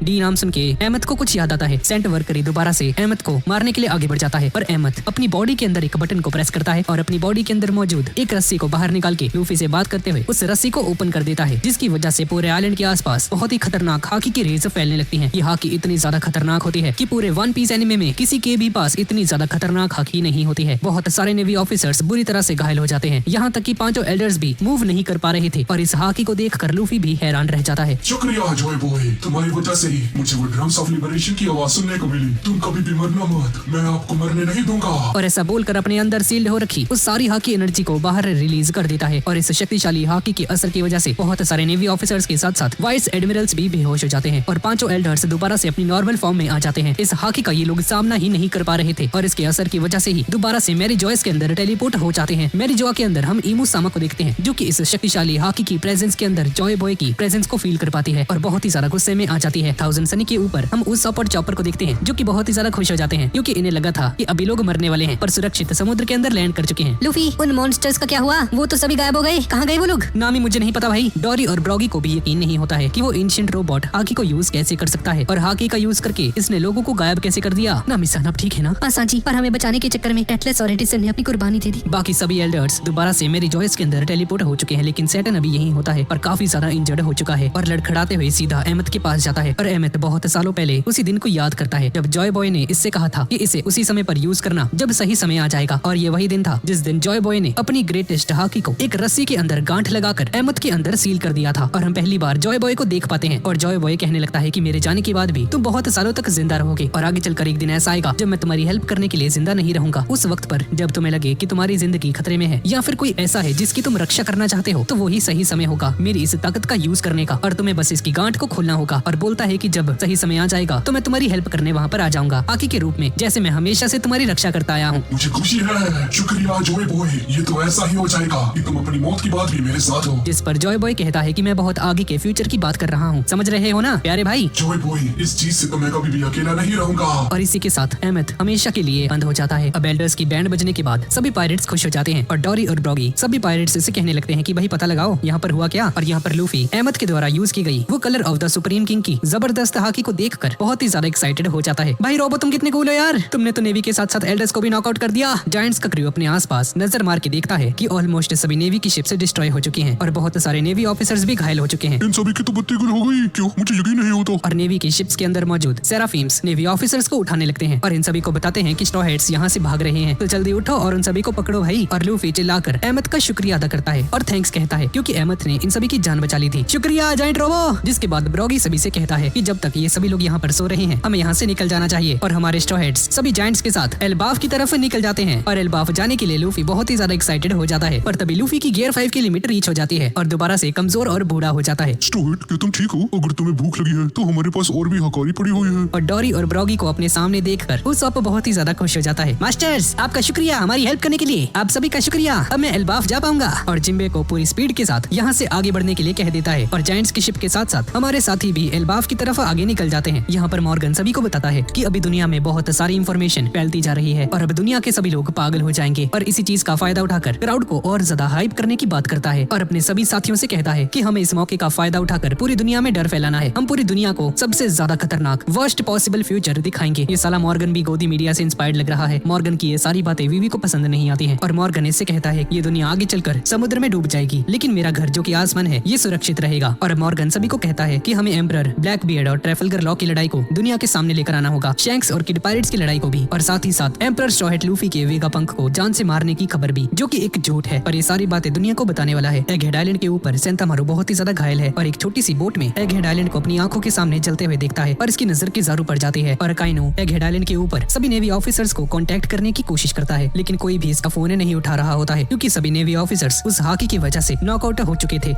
डी नाम सुन के एमथ को कुछ याद आता है। सेंट वर्करी दोबारा से एमथ को मारने के लिए आगे बढ़ जाता है पर एमथ अपनी बॉडी के अंदर एक बटन को प्रेस करता है और अपनी बॉडी के अंदर मौजूद एक रस्सी को बाहर निकाल के लूफी से बात करते हुए उस रस्सी को ओपन कर देता है, जिसकी वजह से पूरे आइलैंड के आसपास बहुत ही खतरनाक हाकी की रेज फैलने लगती हैं। ये हाकी इतनी ज्यादा खतरनाक होती है कि पूरे वन पीस एनिमे में किसी के भी पास इतनी ज्यादा खतरनाक हाकी नहीं होती है। बहुत सारे नेवी ऑफिसर्स बुरी तरह से घायल हो जाते हैं, यहाँ तक कि पांचों एल्डर्स भी मूव नहीं कर पा रहे थे। और इस हाकी को देख कर लूफी भी हैरान रह जाता है। शुक्रिया जॉय बॉय, तुम्हारी वजह से ही मुझे वो ड्रम्स ऑफ लिबरेशन की आवाज सुनने को मिली। तुम कभी भी मरना मत, मैं आपको मरने नहीं दूंगा। और ऐसा बोलकर अपने अंदर सील्ड हो रखी उस सारी हाकी एनर्जी को बाहर रिलीज कर देता है। और इस शक्तिशाली हाकी के असर की वजह से बहुत सारे नेवी ऑफिसर्स के साथ साथ वाइस एडमिरल्स भी बेहोश हो जाते हैं और पांचों एल्डर्स दोबारा से अपनी नॉर्मल फॉर्म में आ जाते हैं। इस हाकी का ये लोग सामना ही नहीं कर पा रहे थे और इसके असर की वजह से ही दोबारा से मैरी जॉयस के अंदर टेलीपोर्ट हो जाते हैं। मैरी जॉय के अंदर हम इमू सामा को देखते हैं, जो कि इस शक्तिशाली हाकी की प्रेजेंस के अंदर जॉय बॉय की प्रेजेंस को फील कर पाती है और बहुत ही ज्यादा गुस्से में आ जाती है। थाउजेंड सनी के ऊपर हम उस चॉपर को देखते हैं, जो कि बहुत ही ज्यादा खुश हो जाते हैं क्योंकि इन्हें लगा था कि अभी लोग मरने वाले हैं पर सुरक्षित समुद्र के अंदर लैंड कर चुके हैं। लूफी, उन मॉन्स्टर्स का क्या हुआ? वो तो सभी गायब हो गए, कहाँ गए वो लोग? नाम ही मुझे नहीं पता भाई। डोरी और ब्रॉगी को भी यकीन नहीं होता है कि वो एंशिएंट रोबोट हाकी को यूज कैसे कर सकता है और हाकी का यूज करके इसने लोगों को गायब कैसे कर दिया। नामी सान अब ठीक है ना? हाँ सांची, पर हमें बचाने के चक्कर में एटलस और एडिसन ने अपनी कुर्बानी दे दी। बाकी सभी एल्डर्स दोबारा से मेरी जॉइस के अंदर टेलीपोर्ट हो चुके हैं, लेकिन सैटर्न अभी यहीं होता है और काफी ज्यादा इंजर्ड हो चुका है और लड़खड़ाते हुए सीधा अहमद के पास जाता है और अहमद बहुत सालों पहले उसी दिन को याद करता है जब जॉय बॉय ने इससे कहा था कि इसे उसी समय पर यूज करना जब सही समय आ जाएगा। और ये वही दिन था जिस दिन जॉय बॉय ने अपनी ग्रेटेस्ट हाकी को एक रस्सी के अंदर गांठ लगाकर अहमद के अंदर सील कर दिया था और हम पहली बार जॉय बॉय को देख पाते हैं और जॉय बॉय कहने लगता है कि मेरे जाने के बाद भी तुम बहुत सालों तक जिंदा रहोगे और आगे चलकर एक दिन ऐसा आएगा जब मैं तुम्हारी हेल्प करने के लिए जिंदा नहीं रहूंगा। उस वक्त पर जब तुम्हें लगे कि तुम्हारी जिंदगी खतरे में है या फिर कोई ऐसा है जिसकी तुम रक्षा करना चाहते हो तो वही सही समय होगा मेरी इस ताकत का यूज करने का और तुम्हें बस इसकी गांठ को खोलना होगा। और बोलता है कि जब सही समय आ जाएगा तो मैं तुम्हारी हेल्प करने वहाँ पर आ जाऊंगा हाकी के रूप में, जैसे मैं हमेशा से तुम्हारी रक्षा करता आया हूँ। मुझे खुशी है, शुक्रिया जॉय बॉय, ये तो ऐसा ही हो जाएगा कि तुम अपनी मौत की बात भी मेरे साथ हो। जिस पर जॉय बॉय कहता है कि मैं बहुत आगे के फ्यूचर की बात कर रहा हूँ, समझ रहे हो ना प्यारे भाई? जॉय बॉय, इस चीज से तो मैं कभी भी अकेला नहीं रहूंगा। और इसी के साथ अहमद हमेशा के लिए बंद हो जाता है। अब एल्डर्स की बैंड बजने के बाद सभी पायरेट्स खुश हो जाते हैं और डोरी और ब्रॉगी सभी पायरेट्स से कहने लगते हैं कि भाई पता लगाओ यहाँ पर हुआ क्या। और यहाँ पर लूफी अहमद के द्वारा यूज की गई वो colour of the supreme king की जबरदस्त हाकी को देखकर बहुत ही ज्यादा एक्साइटेड हो जाता है। भाई रोबो तुम कितने कूल हो यार, तुमने तो नेवी के साथ साथ एल्डर्स को भी नॉकआउट कर दिया। जायंट्स का क्रू अपने आसपास नजर मार के देखता है कि ऑलमोस्ट सभी नेवी की शिप से डिस्ट्रॉय हो चुकी हैं और बहुत सारे नेवी ऑफिसर्स भी घायल हो चुके हैं। इन सभी की तो बत्ती गुल हो गई, क्यों? मुझे यकीन नहीं होता। और नेवी की शिप्स के अंदर मौजूद सेराफीम्स नेवी ऑफिसर्स को उठाने लगते हैं और इन सभी को बताते हैं कि स्ट्रॉ हेड्स यहाँ से भाग रहे हैं तो जल्दी उठो और उन सभी को पकड़ो भाई। और लूफी चिल्लाकर अहमद का शुक्रिया अदा करता है और थैंक्स कहता है क्योंकि अहमद ने इन सभी की जान बचा ली थी। शुक्रिया जायंट रोबो। जिसके बाद ब्रॉगी सभी से कहता है कि जब तक ये सभी लोग यहाँ पर सो रहे हैं हमें यहाँ से निकल जाना चाहिए और हमारे स्ट्रॉ हेड्स सभी जायंट्स के साथ एल्बाफ की तरफ निकल जाते हैं। और एल्बाफ जाने के लिए लूफी बहुत ही ज्यादा एक्साइटेड हो जाता है पर तभी लूफी की गियर 5 की लिमिट रीच हो जाती है और दोबारा से कमजोर और बूढ़ा हो जाता है। स्टूअर्ट, क्या तुम ठीक हो? अगर तुम्हें भूख लगी है तो हमारे पास और भी हकारी पड़ी हुई है। और डोरी और ब्रॉगी को अपने सामने देखकर उसॉप बहुत ही ज्यादा खुश हो जाता है। मास्टर्स आपका शुक्रिया हमारी हेल्प करने के लिए, आप सभी का शुक्रिया, अब मैं एल्बाफ जा पाऊंगा। और जिम्बे को पूरी स्पीड के साथ यहाँ से आगे बढ़ने के लिए कह देता है और जायंट्स की शिप के साथ साथ हमारे साथी भी एल्बाफ की तरफ आगे निकल जाते हैं। यहाँ पर मॉर्गन सभी को बताता है कि अभी दुनिया में बहुत सारी इंफॉर्मेशन फैलती जा रही है और अब दुनिया के सभी लोग पागल हो जाएंगे और इसी चीज का फायदा उठाकर क्राउड को और ज्यादा हाइप करने की बात करता है और अपने सभी साथियों से कहता है कि हमें इस मौके का फायदा उठाकर पूरी दुनिया में डर फैलाना है। हम पूरी दुनिया को सबसे ज्यादा खतरनाक वर्स्ट पॉसिबल फ्यूचर दिखाएंगे। ये साला मॉर्गन भी गोदी मीडिया से इंस्पायर्ड लग रहा है। मॉर्गन की ये सारी बातें वीवी को पसंद नहीं आती हैं और मॉर्गन इससे कहता है कि ये दुनिया आगे चलकर समुद्र में डूब जाएगी लेकिन मेरा घर जो कि आसमान है ये सुरक्षित रहेगा। और मॉर्गन सभी को कहता है कि हमें एम्परर ब्लैक बियर्ड और ट्रैफलगर लॉ की लड़ाई को दुनिया के सामने लेकर आना होगा, शैंक्स और किड पायरेट्स की लड़ाई को भी, और साथ ही साथ एम्परर स्ट्रॉ हैट लूफी के वेगापंक को जान से मारने की खबर भी, जो कि एक झूठ है। पर ये सारी बातें दुनिया को बताने वाला है। एगहेड आइलैंड के ऊपर सेंतामारू बहुत ही ज्यादा घायल है और एक छोटी सी बोट में एगहेड आइलैंड को अपनी आंखों के सामने जलते हुए देखता है और इसकी नजर किजारू पड़ जाती है। और काइनो एगहेड आइलैंड के ऊपर सभी नेवी ऑफिसर्स को कांटेक्ट करने की कोशिश करता है लेकिन कोई भी इसका फोन नहीं उठा रहा होता है क्योंकि सभी नेवी ऑफिसर्स उस हाकी की वजह से नॉकआउट हो चुके थे।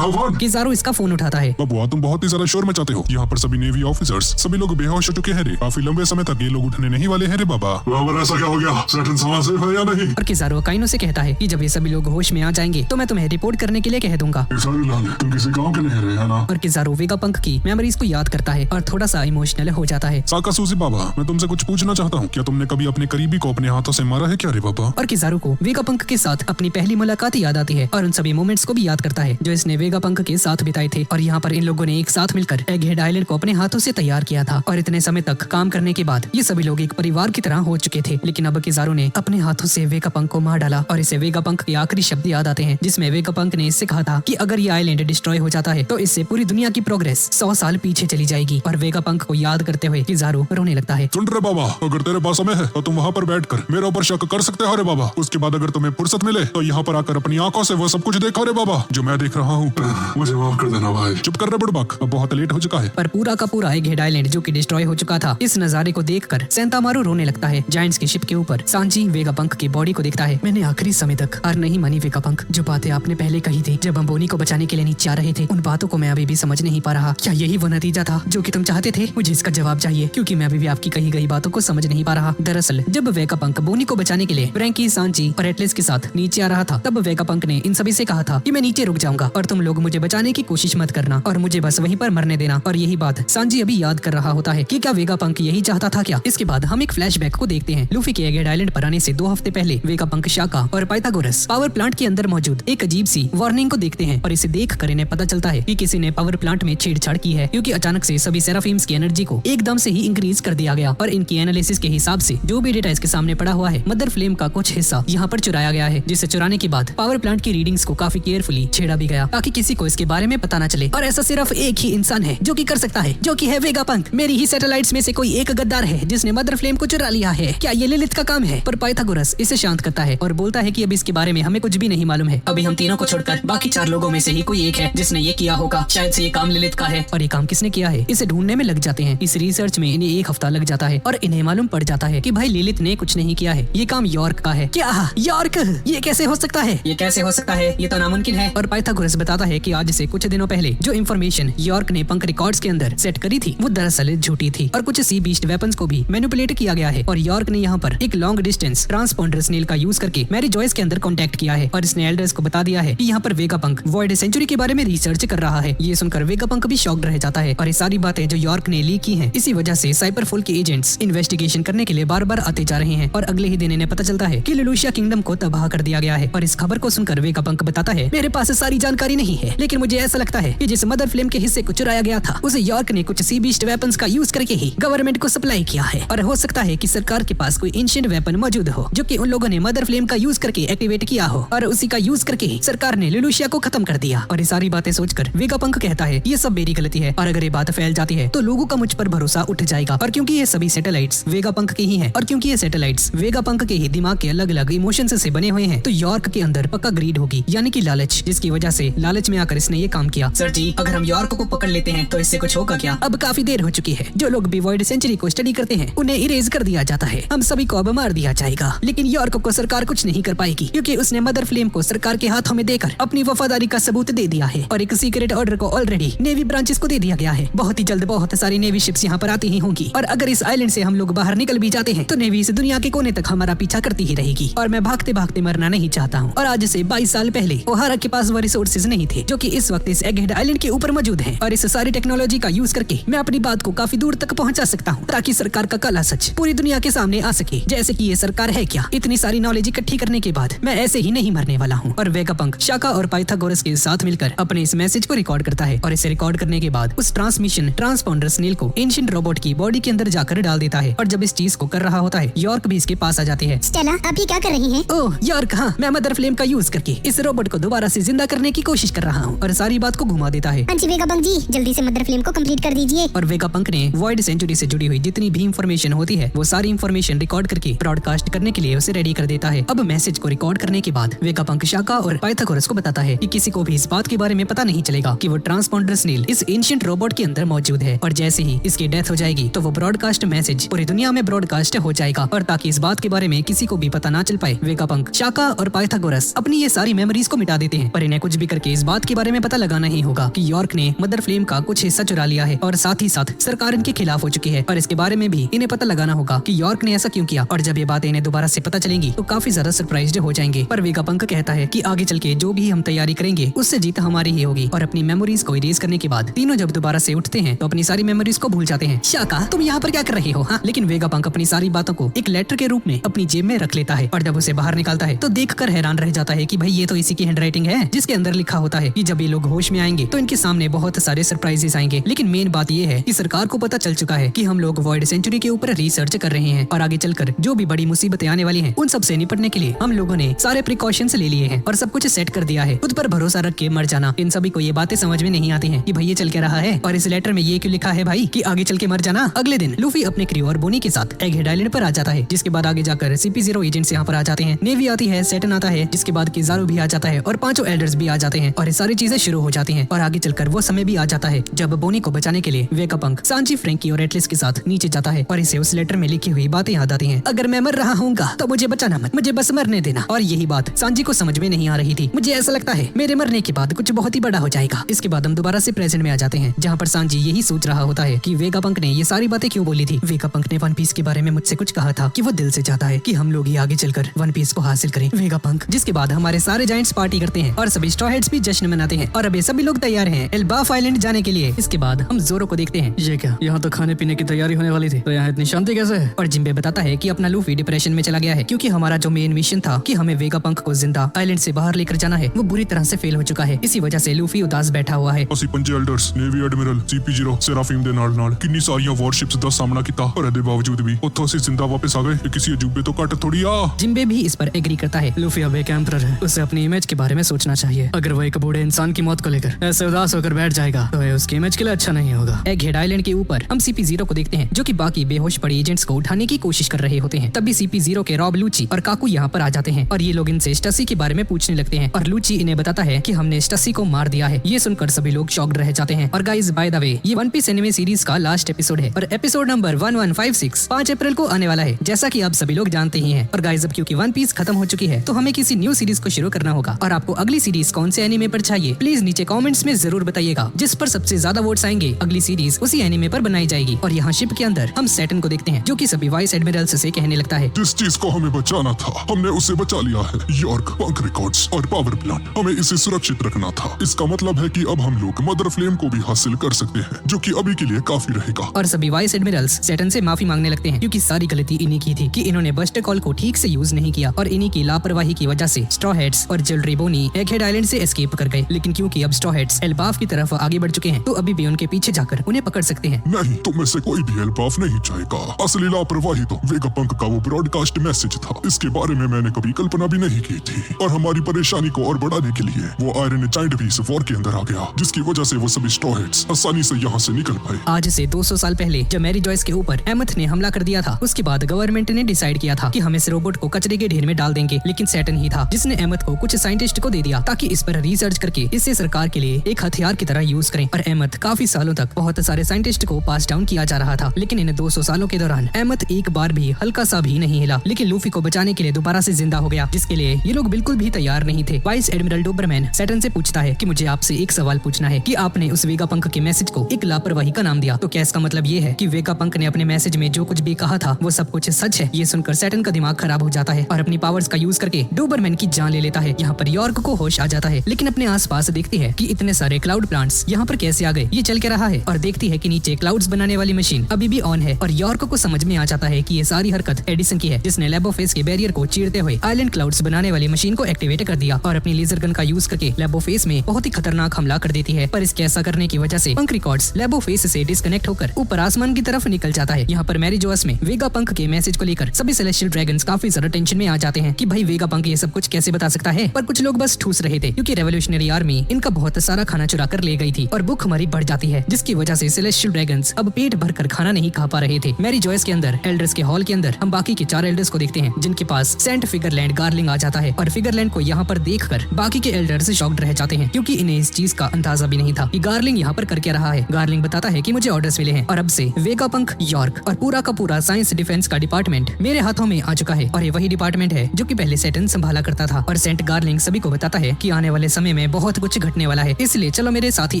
किजारू इसका फोन उठाता है। बबुआ, तुम बहुत ही ज्यादा शोर मचाते हो। यहाँ पर सभी नेवी ऑफिसर्स सभी लोग बेहोश हो चुके हैं रे। काफी लंबे समय तक ये लोग उठने नहीं वाले हैं रे बाबा। ऐसा क्या हो गया? सैटर्न सामान सेफ है या नहीं? और किजारू काइनो से कहता है कि जब ये सभी लोग होश में आ जाएंगे तो मैं तुम्हें रिपोर्ट करने के लिए कह दूंगा। तुम किसी गाँव के नहीं रहे है ना? और किजारू वेगापंक की मेमोरीज को याद करता है और थोड़ा सा इमोशनल हो जाता है। साकासूजी बाबा, मैं तुमसे कुछ पूछना चाहता हूँ। क्या तुमने कभी अपने करीबी को अपने हाथों से मारा है क्या रे बाबा? और किजारू को वेगापंक के साथ अपनी पहली मुलाकात याद आती है और उन सभी मोमेंट्स को भी याद करता है जो इसने वेगापंक के साथ बिताए थे। और यहाँ पर इन लोगों ने एक साथ मिलकर एगहेड आइलैंड को अपने हाथों से तैयार किया था और इतने समय तक काम करने के बाद ये सभी लोग एक परिवार की तरह हो चुके थे। लेकिन अब किजारू ने अपने हाथों से वेगापंक को मार डाला और इसे वेगापंक के आखिरी शब्द याद आते हैं जिसमें वेगापंक ने इससे कहा था कि अगर ये आइलैंड डिस्ट्रॉय हो जाता है तो इससे पूरी दुनिया की प्रोग्रेस 100 साल पीछे चली जाएगी। और वेगापंक को याद करते हुए किजारू रोने लगता है। सुन रहे बाबा, अगर तेरे पास समय है तो तुम वहाँ पर बैठकर मेरे ऊपर शक कर सकते हो रे बाबा। उसके बाद अगर तुम्हें फुर्सत मिले तो यहाँ पर आकर अपनी आंखों से वो सब कुछ देखो रे बाबा जो मैं देख रहा हूँ। मुझे माफ कर देना भाई। चुप कर रहे बुड़बक, अब बहुत लेट हो चुका है। पर पूरा का पूरा एगहेड आइलैंड जो कि डिस्ट्रॉय हो चुका था, इस नजारे को देखकर सेंतामारू रोने लगता है। जायंट्स की शिप के ऊपर सांची वेगापंक की बॉडी को देखता है। मैंने आखिरी समय तक हार नहीं मानी वेगापंक। जो बातें आपने पहले कही थी जब हम बोनी को बचाने के लिए नीचे आ रहे थे, उन बातों को मैं अभी भी समझ नहीं पा रहा। क्या यही वो नतीजा था जो कि तुम चाहते थे? मुझे इसका जवाब चाहिए क्योंकि मैं अभी भी आपकी कही गई बातों को समझ नहीं पा रहा। दरअसल जब वेगापंक बोनी को बचाने के लिए फ्रैंकी, सांची और एटलस के साथ नीचे आ रहा था तब वेगापंक ने इन सभी से कहा था कि मैं नीचे रुक जाऊंगा और तुम लोग मुझे बचाने की कोशिश मत करना और मुझे बस वहीं पर मरना मरने देना। और यही बात सांजी अभी याद कर रहा होता है कि क्या वेगापंक यही चाहता था क्या। इसके बाद हम एक फ्लैशबैक को देखते हैं। लूफी के एगेड आइलैंड पर आने से 2 हफ्ते पहले वेगापंक, शाका और पाइथागोरस पावर प्लांट के अंदर मौजूद एक अजीब सी वार्निंग को देखते हैं और इसे देख कर इन्हें पता चलता है कि किसी ने पावर प्लांट में छेड़छाड़ की है, क्योंकि अचानक से सभी सेराफिम्स की एनर्जी को एकदम से ही इंक्रीज कर दिया गया और इनकी एनालिसिस के हिसाब से जो भी डेटा इसके सामने पड़ा हुआ है, मदर फ्लेम का कुछ हिस्सा यहाँ पर चुराया गया है, जिसे चुराने के बाद पावर प्लांट की रीडिंग्स को काफी केयरफुली छेड़ा भी गया ताकि किसी को इसके बारे में पता न चले। और ऐसा सिर्फ एक ही इंसान है जो कि कर सकता है, जो कि है वेगापंक। मेरी ही सैटेलाइट्स में से कोई एक गद्दार है जिसने मदर फ्लेम को चुरा लिया है। क्या ये लिलिथ का काम है? पर पाइथागोरस इसे शांत करता है और बोलता है कि अभी इसके बारे में हमें कुछ भी नहीं मालूम है। अभी हम तीनों को छोड़कर बाकी 4 लोगों में से ही कोई एक है जिसने ये किया होगा। शायद से ये काम लिलिथ का है। और ये काम किसने किया है इसे ढूंढने में लग जाते हैं। इस रिसर्च में इन्हें 1 हफ्ता लग जाता है और इन्हें मालूम पड़ जाता है कि भाई लिलिथ ने कुछ नहीं किया है, ये काम यॉर्क का है। क्या यॉर्क? ये कैसे हो सकता है? ये कैसे हो सकता है? ये तो नामुमकिन है। और पाइथागोरस बताता है कि आज से कुछ दिनों पहले जो इंफॉर्मेशन यॉर्क ने पंक रिकॉर्ड्स के अंदर सेट करी थी वो दरअसल झूठी थी और कुछ सी बीस्ट वेपन्स को भी मैनिपुलेट किया गया है। और यॉर्क ने यहाँ पर एक लॉन्ग डिस्टेंस ट्रांसपॉन्डर स्नेल का यूज करके मैरी जॉयस के अंदर कॉन्टेक्ट किया है और इसने एल्डर्स को बता दिया है कि यहाँ पर वेगापंक वॉइड सेंचुरी के बारे में रिसर्च कर रहा है। ये सुनकर वेगापंक भी शॉक्ड रह जाता है और ये सारी बातें जो यॉर्क ने लीक की हैं, इसी वजह से साइपरफोल के एजेंट्स इन्वेस्टिगेशन करने के लिए बार बार आते जा रहे हैं। और अगले ही दिन इन्हें पता चलता है कि लुलुशिया किंगडम को तबाह कर दिया गया है। और इस खबर को सुनकर वेगापंक बताता है, मेरे पास सारी जानकारी नहीं है, लेकिन मुझे ऐसा लगता है कि जिस मदर फ्लेम के हिस्से को चुराया गया था उसे यॉर्क ने कुछ सी बीस्ट वेपन्स का यूज करके ही गवर्नमेंट को सप्लाई किया है। और हो सकता है कि सरकार के पास कोई एंशिएंट वेपन मौजूद हो जो कि उन लोगों ने मदर फ्लेम का यूज करके एक्टिवेट किया हो और उसी का यूज करके ही सरकार ने लुलुशिया को खत्म कर दिया। और ये सारी बातें सोचकर वेगापंक कहता है ये सब मेरी गलती है और अगर ये बात फैल जाती है तो लोगों का मुझ पर भरोसा उठ जाएगा। और क्योंकि ये सभी सैटेलाइट्स वेगापंक के ही हैं और क्योंकि ये सैटेलाइट्स वेगापंक के ही दिमाग के अलग अलग इमोशंस से बने हुए हैं, तो यॉर्क के अंदर पक्का ग्रीड होगी, यानी कि लालच, जिसकी वजह से लालच में आकर इसने ये काम किया। सर जी, अगर हम यॉर्क को पकड़ लेते हैं तो इससे कुछ होगा क्या? अब काफी देर हो चुकी है। जो लोग भी वॉइड सेंचुरी को स्टडी करते हैं उन्हें इरेज कर दिया जाता है। हम सभी को अब मार दिया जाएगा, लेकिन यॉर्क को सरकार कुछ नहीं कर पाएगी क्योंकि उसने मदर फ्लेम को सरकार के हाथों में देकर अपनी वफादारी का सबूत दे दिया है। और एक सीक्रेट ऑर्डर को ऑलरेडी नेवी ब्रांचेस को दे दिया गया है। बहुत ही जल्द बहुत सारी नेवी शिप्स यहाँ पर आती ही होंगी और अगर इस आइलैंड से हम लोग बाहर निकल भी जाते हैं तो नेवी इस दुनिया के कोने तक हमारा पीछा करती ही रहेगी। और मैं भागते भागते मरना नहीं चाहता हूँ। और आज से 22 साल पहले ओहारा के पास वो रिसोर्सेज नहीं थे जो कि इस वक्त इस एगहेड आइलैंड के ऊपर मौजूद हैं। और इस सारी टेक्नोलॉजी का यूज करके मैं अपनी बात को काफी दूर तक पहुंचा सकता हूँ ताकि सरकार का काला सच पूरी दुनिया के सामने आ सके, जैसे कि ये सरकार है क्या। इतनी सारी नॉलेज इकट्ठी करने के बाद मैं ऐसे ही नहीं मरने वाला हूँ। और वेगापंक, शाका और पाइथागोरस के साथ मिलकर अपने इस मैसेज को रिकॉर्ड करता है और इसे रिकॉर्ड करने के बाद उस ट्रांसमिशन ट्रांसपॉन्डर स्नेल को एंशिएंट रोबोट की बॉडी के अंदर जाकर डाल देता है। और जब इस चीज को कर रहा होता है यॉर्क भी इसके पास आ जाती है। स्टेला, आप ये क्या कर रही हैं? ओह यॉर्क, हाँ, मैं मदर फ्लेम का यूज करके इस रोबोट को दोबारा से जिंदा करने की कोशिश कर रहा हूँ। और सारी बात को घुमा देता है। हाँ जी वेगापंक जी, जल्दी से मदर फ्लेम को कंप्लीट कर दीजिए। और वेगापंक ने वॉइड सेंचुरी से जुड़ी हुई जितनी भी इंफॉर्मेशन होती है वो सारी इंफॉर्मेशन रिकॉर्ड करके ब्रॉडकास्ट करने के लिए उसे रेडी कर देता है। अब मैसेज को रिकॉर्ड करने के बाद वेगापंक, शाका और पाइथागोरस को बताता है कि किसी को भी इस बात के बारे में पता नहीं चलेगा कि वो ट्रांसपॉन्डर स्नेल इस एंशिएंट रोबोट के अंदर मौजूद है। और जैसे ही इसकी डेथ हो जाएगी तो वो ब्रॉडकास्ट मैसेज पूरी दुनिया में ब्रॉडकास्ट हो जाएगा। और ताकि इस बात के बारे में किसी को भी पता ना चल पाए, वेगापंक, शाका और पाइथागोरस अपनी ये सारी मेमोरीज को मिटा देते हैं। पर इन्हें कुछ भी करके इस बात के बारे में पता लगाना ही होगा कि यॉर्क ने मदर फ्लेम का कुछ हिस्सा चुरा लिया है और साथ ही साथ सरकार इनके खिलाफ हो चुकी है। और इसके बारे में भी इन्हें पता लगाना होगा कि यॉर्क ने ऐसा क्यों किया। और जब ये बातें इन्हें दोबारा से पता चलेंगी तो काफी ज्यादा सरप्राइज्ड हो जाएंगे। पर वेगापंक कहता है कि आगे चल के जो भी हम तैयारी करेंगे उससे जीत हमारी ही होगी। और अपनी मेमोरीज को इरेज करने के बाद तीनों जब दोबारा से उठते हैं तो अपनी सारी मेमोरीज को भूल जाते हैं। शाका, तुम यहाँ पर क्या कर रहे हो? हाँ, लेकिन वेगापंक अपनी सारी बातों को एक लेटर के रूप में अपनी जेब में रख लेता है। और जब उसे बाहर निकालता है तो देखकर हैरान रह जाता है कि भाई ये तो इसी की हैंडराइटिंग है जिसके अंदर लिखा होता है कि जब ये लोग होश में आएंगे तो इनके सामने बहुत सारे सरप्राइजेस आएंगे। लेकिन मेन बात ये है कि सरकार को पता चल चुका है कि हम लोग वॉइड सेंचुरी के ऊपर रिसर्च कर रहे हैं और आगे चलकर जो भी बड़ी मुसीबतें आने वाली हैं उन सब से निपटने के लिए हम लोगों ने सारे प्रिकॉशंस ले लिए हैं और सब कुछ सेट कर दिया है। खुद पर भरोसा रख के मर जाना। इन सभी को ये बातें समझ में नहीं आती हैं कि भाई ये चल के रहा है और इस लेटर में ये क्यों लिखा है भाई कि आगे चल के मर जाना। अगले दिन लूफी अपने क्रू और बोनी के साथ एगहेड आइलैंड पर आ जाता है, जिसके बाद आगे जाकर CP0 एजेंट्स यहाँ पर आ जाते हैं, नेवी आती है, सैटर्न आता है, जिसके बाद किज़ारू भी आ जाता है और 5 एल्डर्स भी आ जाते हैं और ये सारी चीजें शुरू हो जाती हैं। और आगे चलकर वो समय भी आ जाता है जब बोनी को बचाने के लिए वेगापंक, सांजी, फ्रैंकी और एटलिस के साथ नीचे जाता है और इसे उस लेटर में लिखी हुई बातें याद आती हैं। अगर मैं मर रहा हूँगा तो मुझे बचाना मत, मुझे बस मरने देना। और यही बात सांजी को समझ में नहीं आ रही थी। मुझे ऐसा लगता है मेरे मरने के बाद कुछ बहुत ही बड़ा हो जाएगा। इसके बाद हम दोबारा से प्रेजेंट में आ जाते हैं जहाँ पर सांजी यही सोच रहा होता है कि वेगापंक ने ये सारी बातें क्यों बोली थी। वेगापंक ने वन पीस के बारे में मुझसे कुछ कहा था कि वो दिल से चाहता है कि हम लोग ही आगे चलकर वन पीस को हासिल करें। वेगापंक, जिसके बाद हमारे सारे जायंट्स पार्टी करते हैं और सभी स्ट्रॉ हेड्स भी जश्न मनाते हैं और अब ये सभी लोग तैयार हैं एल्बाफ आइलैंड जाने बचाने के लिए। इसके बाद हम जोरो को देखते हैं। ये क्या, यहाँ तो खाने पीने की तैयारी होने वाली थी, तो यहाँ इतनी शांति कैसे है? और जिम्बे बताता है कि अपना लूफी डिप्रेशन में चला गया है क्योंकि हमारा जो मेन मिशन था कि हमें वेगापंक को जिंदा आइलैंड से बाहर लेकर जाना है, वो बुरी तरह से फेल हो चुका है। इसी वजह से लूफी उदास बैठा हुआ है। ਅਸੀਂ ਪੰਜੇ ਐਲਡਰਸ, ਨੇਵੀ ਐਡਮਿਰਲ, CP0, ਸੇਰਾਫੀਮ ਦੇ ਨਾਲ ਕਿੰਨੀ ਸਾਰੀਆਂ ਵਾਰਸ਼ਿਪਸ ਦਾ ਸਾਹਮਣਾ ਕੀਤਾ, ਪਰ ਇਹਦੇ ਬਾਵਜੂਦ ਵੀ ਉੱਥੋਂ ਅਸੀਂ ਜ਼ਿੰਦਾ वापस आ गए। ये किसी अजूबे तो घट थोड़ी आ। जिम्बे भी इस पर एग्री करता है। लूफी अब एक एम्परर है, उसे अपनी इमेज के बारे में सोचना चाहिए। अगर वो एक बूढ़े इंसान की मौत को लेकर ऐसे उदास होकर बैठ जाएगा तो ये उसकी इमेज के लिए अच्छा नहीं होगा। एगहेड आइलैंड के ऊपर हम CP0 को देखते हैं जो कि बाकी बेहोश पड़े एजेंट्स को उठाने की कोशिश कर रहे होते हैं। तभी CP0 के रॉब, लूची और काकू यहाँ पर आ जाते हैं और ये लोग इनसे स्टसी के बारे में पूछने लगते हैं और लूची इन्हें बताता है कि हमने स्टसी को मार दिया है। ये सुनकर सभी लोग शॉक्ड रह जाते हैं। और गाइस, बाय द वे, ये वन पीस एनिमे सीरीज का लास्ट एपिसोड है और एपिसोड नंबर 1156 5 अप्रैल को आने वाला है, जैसा कि आप सभी लोग जानते ही हैं। और गाइस, अब क्योंकि वन पीस खत्म हो चुकी है तो हमें किसी न्यू सीरीज को शुरू करना होगा। और आपको अगली सीरीज कौन से एनिमे पर चाहिए, प्लीज नीचे कमेंट्स में जरूर बताइएगा। जिस पर सबसे ज्यादा वोट्स आएंगे अगली सीरीज उसी एनिमे पर बनाई जाएगी। और यहाँ शिप के अंदर हम सैटर्न को देखते हैं जो कि सभी वाइस एडमिरल्स से कहने लगता है, जिस चीज को हमें बचाना था हमने उसे बचा लिया है। यॉर्क, पंक रिकॉर्ड्स और पावर प्लांट, हमें इसे सुरक्षित रखना था। इसका मतलब है कि अब हम लोग मदर फ्लेम को भी हासिल कर सकते हैं, जो कि अभी के लिए काफी रहेगा। और सभी वाइस एडमिरल्स सैटर्न से माफी मांगने लगते हैं क्योंकि सारी गलती इन्हीं की थी कि इन्होंने बस्टर कॉल को ठीक से यूज नहीं किया और इन्हीं की लापरवाही की वजह से स्ट्रॉ हेड्स और ज्वेलरी बोनी एगहेड आइलैंड से एस्केप कर गए। लेकिन क्योंकि अब स्ट्रॉ हेड्स एल्बाफ की तरफ आगे बढ़ चुके हैं तो अभी भी उनके पीछे जाकर उन्हें पकड़ सकते हैं। नहीं, तुम में से कोई भी एल्बाफ नहीं चाहेगा। असली लापरवाही तो वेगापंक का वो ब्रॉडकास्ट मैसेज था। इसके बारे में मैंने कभी कल्पना भी नहीं की थी और हमारी परेशानी को और बढ़ाने के लिए वो आयरन जायंट भी इस वॉर के अंदर आ गया, जिसकी वजह से वो सभी स्ट्रॉ हेड्स आसानी से यहाँ से निकल पाए। आज से 200 साल पहले जब मैरी जॉयस के ऊपर एमथ ने हमला कर दिया था, उसके बाद गवर्नमेंट ने डिसाइड किया था कि हम इस रोबोट को कचरे के ढेर में डाल देंगे। लेकिन सैटर्न ही था जिसने एमथ को कुछ साइंटिस्ट को दे दिया ताकि इस पर रिसर्च करके इसे सरकार के लिए एक हथियार की तरह यूज करें। और एमथ काफी सालों तक बहुत सारे साइंटिस्ट को पास डाउन किया जा रहा था, लेकिन इन 200 सालों के दौरान एमथ एक बार भी हल्का सा भी नहीं हिला। लेकिन लूफी को बचाने के लिए दोबारा से जिंदा हो गया, जिसके लिए ये लोग बिल्कुल भी तैयार नहीं थे। वाइस एडमिरल डोबरमैन सैटर्न से पूछता है कि मुझे आपसे एक सवाल पूछना है कि आपने उस वेगापंक के मैसेज को एक लापरवाही का नाम दिया, तो क्या इसका मतलब ये है कि वेगापंक ने अपने मैसेज में जो कुछ भी कहा था वो सब कुछ सच है? ये सुनकर सैटर्न का दिमाग खराब हो जाता है और अपनी पावर्स का यूज करके डोबरमैन की जान ले लेता है। यहाँ पर यॉर्क को होश आ जाता है, लेकिन अपने आसपास देखती है कि इतने सारे क्लाउड प्लांट्स यहाँ पर कैसे आ गए। ये चल के रहा है और देखती है कि नीचे क्लाउड्स बनाने वाली मशीन अभी भी ऑन है। और यॉर्क को समझ में आ जाता है कि ये सारी हरकत एडिसन की है, जिसने लेबोफेस के बैरियर को चीरते हुए आइलैंड क्लाउड्स बनाने वाली मशीन को एक्टिवेट कर दिया और अपनी लेजर गन का यूज करके लेबोफेस में बहुत ही खतरनाक हमला कर देती है। पर इसके ऐसा करने की वजह से पंक रिकॉर्ड्स लेबोफेस से डिस्कनेक्ट होकर ऊपर आसमान की तरफ निकल जाता है। यहाँ पर मैरी जोअस में वेगापंक के मैसेज को लेकर सभी सेलेस्टियल ड्रैगन्स काफी ज्यादा टेंशन में आ जाते हैं कि भाई वेगापंक ये सब कुछ कैसे बता सकता है। पर कुछ लोग बस ठूस रहे थे क्योंकि रेवोल्यूशनरी आर्मी इनका बहुत सारा खाना चुरा कर ले गई थी और भूखमरी बढ़ जाती है, जिसकी वजह से सेलेस्टियल ड्रैगन्स अब पेट भरकर खाना नहीं खा पा रहे थे। मैरी जॉयस के अंदर एल्डर्स के हॉल के अंदर हम बाकी के 4 एल्डर्स को देखते हैं जिनके पास सेंट फिगरलैंड गार्लिंग आ जाता है। और फिगरलैंड को यहाँ पर देखकर बाकी के एल्डर्स शॉक्ड रह जाते हैं क्योंकि इन्हें इस चीज का अंदाजा भी नहीं था कि गार्लिंग यहाँ पर कर क्या रहा है। गार्लिंग बताता है कि मुझे ऑर्डर्स मिले हैं और अब से वेगापंक, यॉर्क और पूरा का पूरा साइंस डिफेंस का डिपार्टमेंट मेरे हाथों में आ चुका है। और ये वही डिपार्टमेंट है जो कि पहले सैटर्न संभाला करता था। और सेंट गार्लिंग सभी को बताता है कि आने वाले समय में बहुत कुछ घटने वाला है, इसलिए चलो मेरे साथी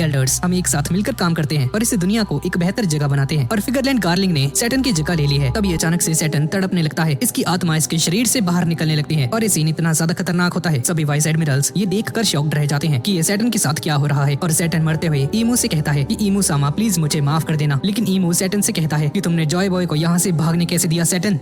एल्डर्स हम एक साथ मिलकर काम करते हैं और इस दुनिया को एक बेहतर जगह बनाते हैं। और फिगरलैंड गार्लिंग ने सैटर्न की जगह ले ली है। तभी अचानक से सैटर्न तड़पने लगता है, इसकी आत्मा इसके शरीर से बाहर निकलने लगती है और ये सीन इतना ज्यादा खतरनाक होता है। सभी वाइस एडमिरल्स ये देखकर शॉक्ड रह जाते हैं कि ये सैटर्न के साथ क्या हो रहा है। और सैटर्न मरते हुए ईमू से कहता है कि ईमू सामा प्लीज मुझे माफ कर देना। लेकिन ईमू सैटर्न से कहता है कि तुमने जॉय बॉय को यहाँ से भागने कैसे दिया सैटर्न?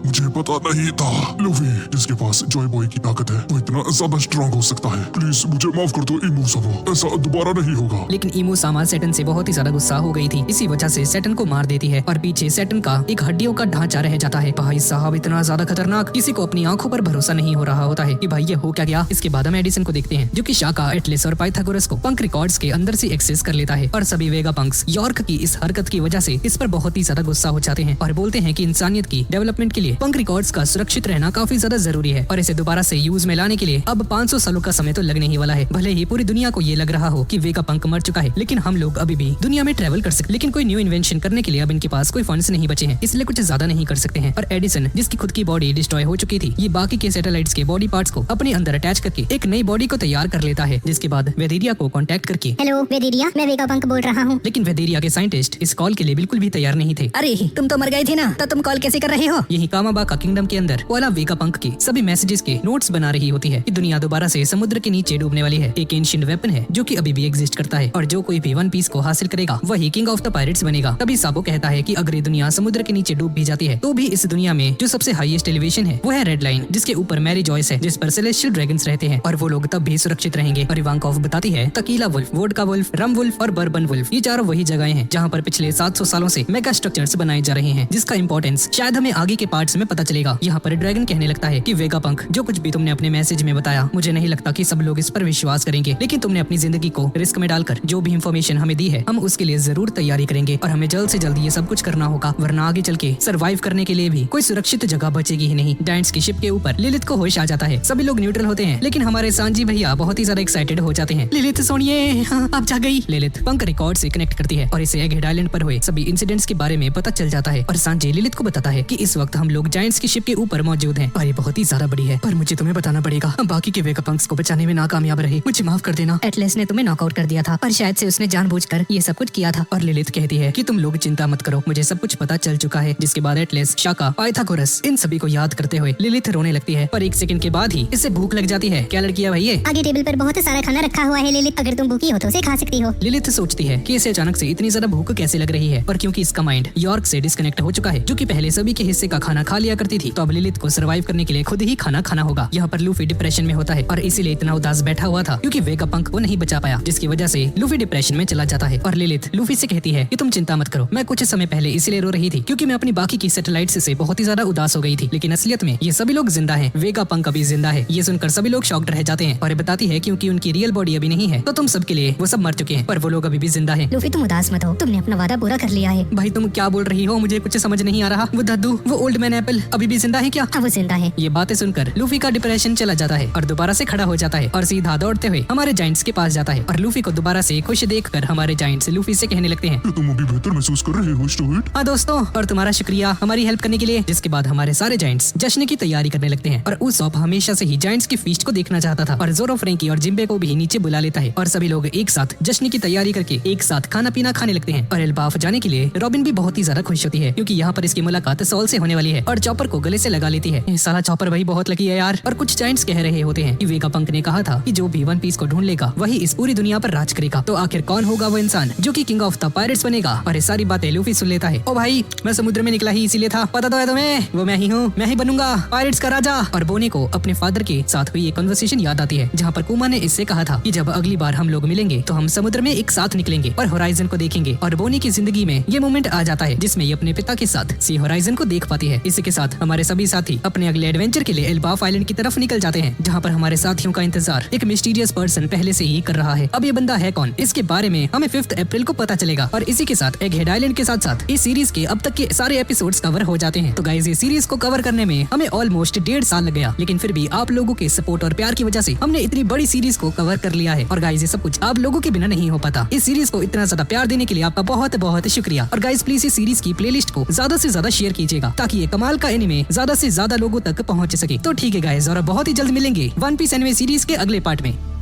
मुझे पता नहीं था। लूफी जिसके पास जॉय बॉय की ताकत है वो इतना ज्यादा स्ट्रॉन्ग हो सकता है। प्लीज मुझे माफ कर दो ईमू सामा, ऐसा दोबारा नहीं होगा। लेकिन ईमू सामा सैटर्न से बहुत ही ज्यादा गुस्सा हो गई थी, इसी वजह से सैटर्न को मार देती है और पीछे सैटर्न का एक हड्डियों का ढांचा रह जाता है। भाई साहब इतना ज्यादा खतरनाक, किसी को अपनी आंखों पर भरोसा नहीं हो रहा होता है कि भाई ये हो क्या गया। इसके बाद हम एडिसन को देखते हैं जो कि शाका, एटलिस और पाइथागोरस को पंक रिकॉर्ड्स के अंदर से एक्सेस कर लेता है और सभी वेगापंक्स यॉर्क की इस हरकत की वजह से इस पर बहुत ही ज्यादा गुस्सा हो जाते हैं और बोलते हैं कि इंसानियत की डेवलपमेंट के लिए पंक रिकॉर्ड्स का सुरक्षित रहना काफी ज्यादा जरूरी है और इसे दोबारा से यूज में लाने के लिए अब 500 सालों का समय तो लगने ही वाला है। भले ही पूरी दुनिया को ये लग रहा हो कि वेगापंक मर चुका है, लेकिन हम लोग अभी भी दुनिया में ट्रेवल कर सकते। लेकिन कोई न्यू इन्वेंशन करने के लिए अब इनके पास कोई फंड्स नहीं बचे हैं, इसलिए कुछ ज्यादा नहीं कर सकते हैं। और एडिसन जिसकी खुद की बॉडी डिस्ट्रॉय हो चुकी थी, ये बाकी के सैटेलाइट्स के बॉडी पार्ट्स को अपने अंदर अटैच करके एक नई बॉडी को तैयार कर लेता है, जिसके बाद वेदेरिया को कांटेक्ट करके हेलो वेदेरिया, मैं वेगापंक बोल रहा हूँ। लेकिन वेदेरिया के साइंटिस्ट इस कॉल के लिए बिल्कुल भी तैयार नहीं थे। अरे तुम तो मर गए थे ना, तो तुम कॉल कैसे कर रहे हो? यही कामाबा का किंगडम के अंदर वाला वेगापंक के सभी मैसेजेस के नोट्स बना रही होती है कि दुनिया दोबारा से समुद्र के नीचे डूबने वाली है। एक एंशिएंट वेपन है जो कि अभी भी एग्जिस्ट करता है और जो कोई भी वन पीस को हासिल करेगा वही किंग ऑफ द पायरेट्स बनेगा। तभी साबो कहता है कि अगर ये दुनिया समुद्र के नीचे डूब भी जाती है तो भी इस दुनिया में जो सबसे हाईएस्ट एलिवेशन है वो है रेड लाइन, जिसके ऊपर मैरी जॉयस है, जिस पर सेलेस्टियल ड्रैगन्स रहते हैं और वो लोग तब भी सुरक्षित रहेंगे। और इवांकोव बताती है टकीला वुल्फ, वोडका वुल्फ, रम वुल्फ और बर्बन वुल्फ, ये चारों वही जगहें हैं जहाँ पर पिछले 700 सालों से मेगा स्ट्रक्चर्स बनाए जा रहे हैं, जिसका इंपॉर्टेंस शायद हमें आगे के पार्ट्स में पता चलेगा। यहाँ पर ड्रैगन कहने लगता है कि वेगा पंख, जो कुछ भी तुमने अपने मैसेज में बताया, मुझे नहीं लगता कि सब लोग इस पर विश्वास करेंगे, लेकिन तुमने अपनी जिंदगी को रिस्क में डालकर जो भी इंफॉर्मेशन हमें दी है हम उसके लिए जरूर तैयारी करेंगे और हमें जल्द से जल्द ये सब कुछ करना होगा, वरना आगे चल के सर्वाइव करने के लिए भी कोई सुरक्षित जगह बचेगी ही नहीं। डायंट्स की शिप के ऊपर लिलिथ को होश आ जाता है। सभी लोग न्यूट्रल होते हैं, लेकिन हमारे सांजी भैया बहुत ही ज्यादा एक्साइटेड हो जाते हैं। लिलिथ सोनिए, हाँ, अब जा गई। लिलिथ पंख रिकॉर्ड से कनेक्ट करती है और इसे एगहेड आइलैंड पर हुए सभी इंसिडेंट्स के बारे में पता चल जाता है और सांजी लिलिथ को बताता है कि इस वक्त हम लोग जायंट्स की शिप के ऊपर मौजूद हैं और ये बहुत ही ज्यादा बड़ी है। पर मुझे तुम्हें बताना पड़ेगा, हम बाकी के वेगापंक्स को बचाने में नाकामयाब रहे, मुझे माफ कर देना। एटलस ने तुम्हें नॉकआउट कर दिया था और शायद से उसने जानबूझकर ये सब कुछ किया था। और लिलिथ कहती है कि तुम लोग चिंता मत करो, मुझे सब कुछ पता चल चुका है। जिसके बाद एटलस, शाका, पाइथागोरस इन सभी को याद करते हुए लिलिथ रोने लगती है। पर 1 सेकंड के बाद ही इससे भूख लग जाती है। क्या लड़की है भाई ये? आगे टेबल पर बहुत सारा खाना रखा हुआ है लिलिथ, अगर तुम भूखी हो तो उसे खा सकती हो। लिलिथ सोचती है कि इसे अचानक से इतनी ज्यादा भूख कैसे लग रही है, पर क्योंकि इसका माइंड यॉर्क से डिस्कनेक्ट हो चुका है, जो कि पहले सभी के हिस्से का खाना खा लिया करती थी, तो अब लिलिथ को सर्वाइव करने के लिए खुद ही खाना खाना होगा। यहाँ पर लूफी डिप्रेशन में होता है और इसीलिए इतना उदास बैठा हुआ था क्योंकि वेगा पंख को नहीं बचा पाया, जिसकी वजह से लूफी डिप्रेशन में चला जाता है। और लिलिथ लूफी से कहती है कि तुम चिंता मत करो, मैं कुछ समय पहले इसीलिए रो रही थी क्योंकि मैं अपनी बाकी की सैटेलाइट्स से बहुत ही ज्यादा उदास हो गई थी, लेकिन असलियत में ये सभी लोग जिंदा हैं, वेगा पंख अभी जिंदा है। ये सुनकर सभी लोग शॉक्ड रह जाते हैं और ये बताती है क्योंकि उनकी रियल बॉडी अभी नहीं है तो तुम सबके लिए वो सब मर चुके हैं, पर वो लोग अभी भी जिंदा हैं। लूफी तुम उदास मत हो, तुमने अपना वादा पूरा कर लिया है। भाई तुम क्या बोल रही हो, मुझे कुछ समझ नहीं आ रहा। वो दादू, वो ओल्ड मैन एप्पल अभी भी जिंदा है क्या? हाँ वो जिंदा है। ये बातें सुनकर लूफी का डिप्रेशन चला जाता है और दोबारा से खड़ा हो जाता है और सीधा दौड़ते हुए हमारे जायंट्स के पास जाता है और लूफी को दोबारा से खुश देखकर हमारे जायंट्स लूफी से कहने लगते हैं, तुम अभी बेहतर महसूस कर रहे हो स्टूअर्ट? हाँ दोस्तों, और तुम्हारा शुक्रिया हमारी हेल्प करने के लिए। जिसके बाद हमारे सारे जायंट्स जश्न की तैयारी करने लगते हैं और उसॉप हमेशा से ही जायंट्स की फीस्ट को देखना चाहता था और जोरो, फ्रैंकी और जिम्बे को भी नीचे बुला लेता है और सभी लोग एक साथ जश्न की तैयारी करके एक साथ खाना पीना खाने लगते हैं। और एल्बाफ जाने के लिए रॉबिन भी बहुत ही ज्यादा खुश होती है क्योंकि यहाँ पर इसकी मुलाकात सॉल से होने वाली है और चॉपर को गले से लगा लेती है। ये साला चॉपर भाई बहुत लकी है यार। और कुछ जायंट्स कह रहे होते हैं कि वेगा पंख ने कहा था कि जो भी वन पीस को ढूंढ लेगा वही इस पूरी दुनिया पर राज करेगा, तो आखिर कौन होगा वो इंसान जो कि किंग ऑफ द पायरेट्स बनेगा? और ये सारी बातें लूफी सुन लेता है। ओ भाई, मैं समुद्र में निकला ही इसीलिए था, पता तो है तुम्हें, वो मैं ही हूँ, मैं ही बनूंगा पायरेट्स का राजा। और बोने को अपने फादर के साथ हुई एक कन्वर्सेशन याद आती है जहाँ पर कुमा ने इससे कहा था कि जब अगली बार हम लोग मिलेंगे तो हम समुद्र में एक साथ निकलेंगे और होराइजन को देखेंगे। और बोनी की जिंदगी में ये मोमेंट आ जाता है जिसमें ये अपने पिता के साथ सी होराइजन को देख पाती है। इसी के साथ हमारे सभी साथी अपने अगले एडवेंचर के लिए एल्बाफ आइलैंड की तरफ निकल जाते हैं जहाँ पर हमारे साथियों का इंतजार एक मिस्टीरियस पर्सन पहले से ही कर रहा है। अब ये बंदा है कौन, इसके बारे में हमें 5 अप्रैल को पता चलेगा। और इसी के साथ एगहेड आइलैंड के साथ साथ इस सीरीज के अब तक के सारे एपिसोड्स कवर हो जाते हैं। तो गाइस, ये सीरीज को कवर करने में हमें ऑलमोस्ट 1.5 साल लग गया, लेकिन फिर भी आप लोगों के सपोर्ट और प्यार की वजह से हमने इतनी बड़ी सीरीज को कवर कर लिया है। और गाइस, ये सब कुछ आप लोगों के बिना नहीं हो पाता। इस सीरीज को इतना ज्यादा प्यार देने के लिए आपका बहुत बहुत शुक्रिया। और गाइस, प्लीज इस सीरीज की प्लेलिस्ट को ज्यादा से ज्यादा शेयर कीजिएगा ताकि ये कमाल का एनिमे ज्यादा से ज्यादा लोगों तक पहुंच सके। तो ठीक है गाइस, और बहुत ही जल्द मिलेंगे वन पीस एनिमे सीरीज के अगले पार्ट में।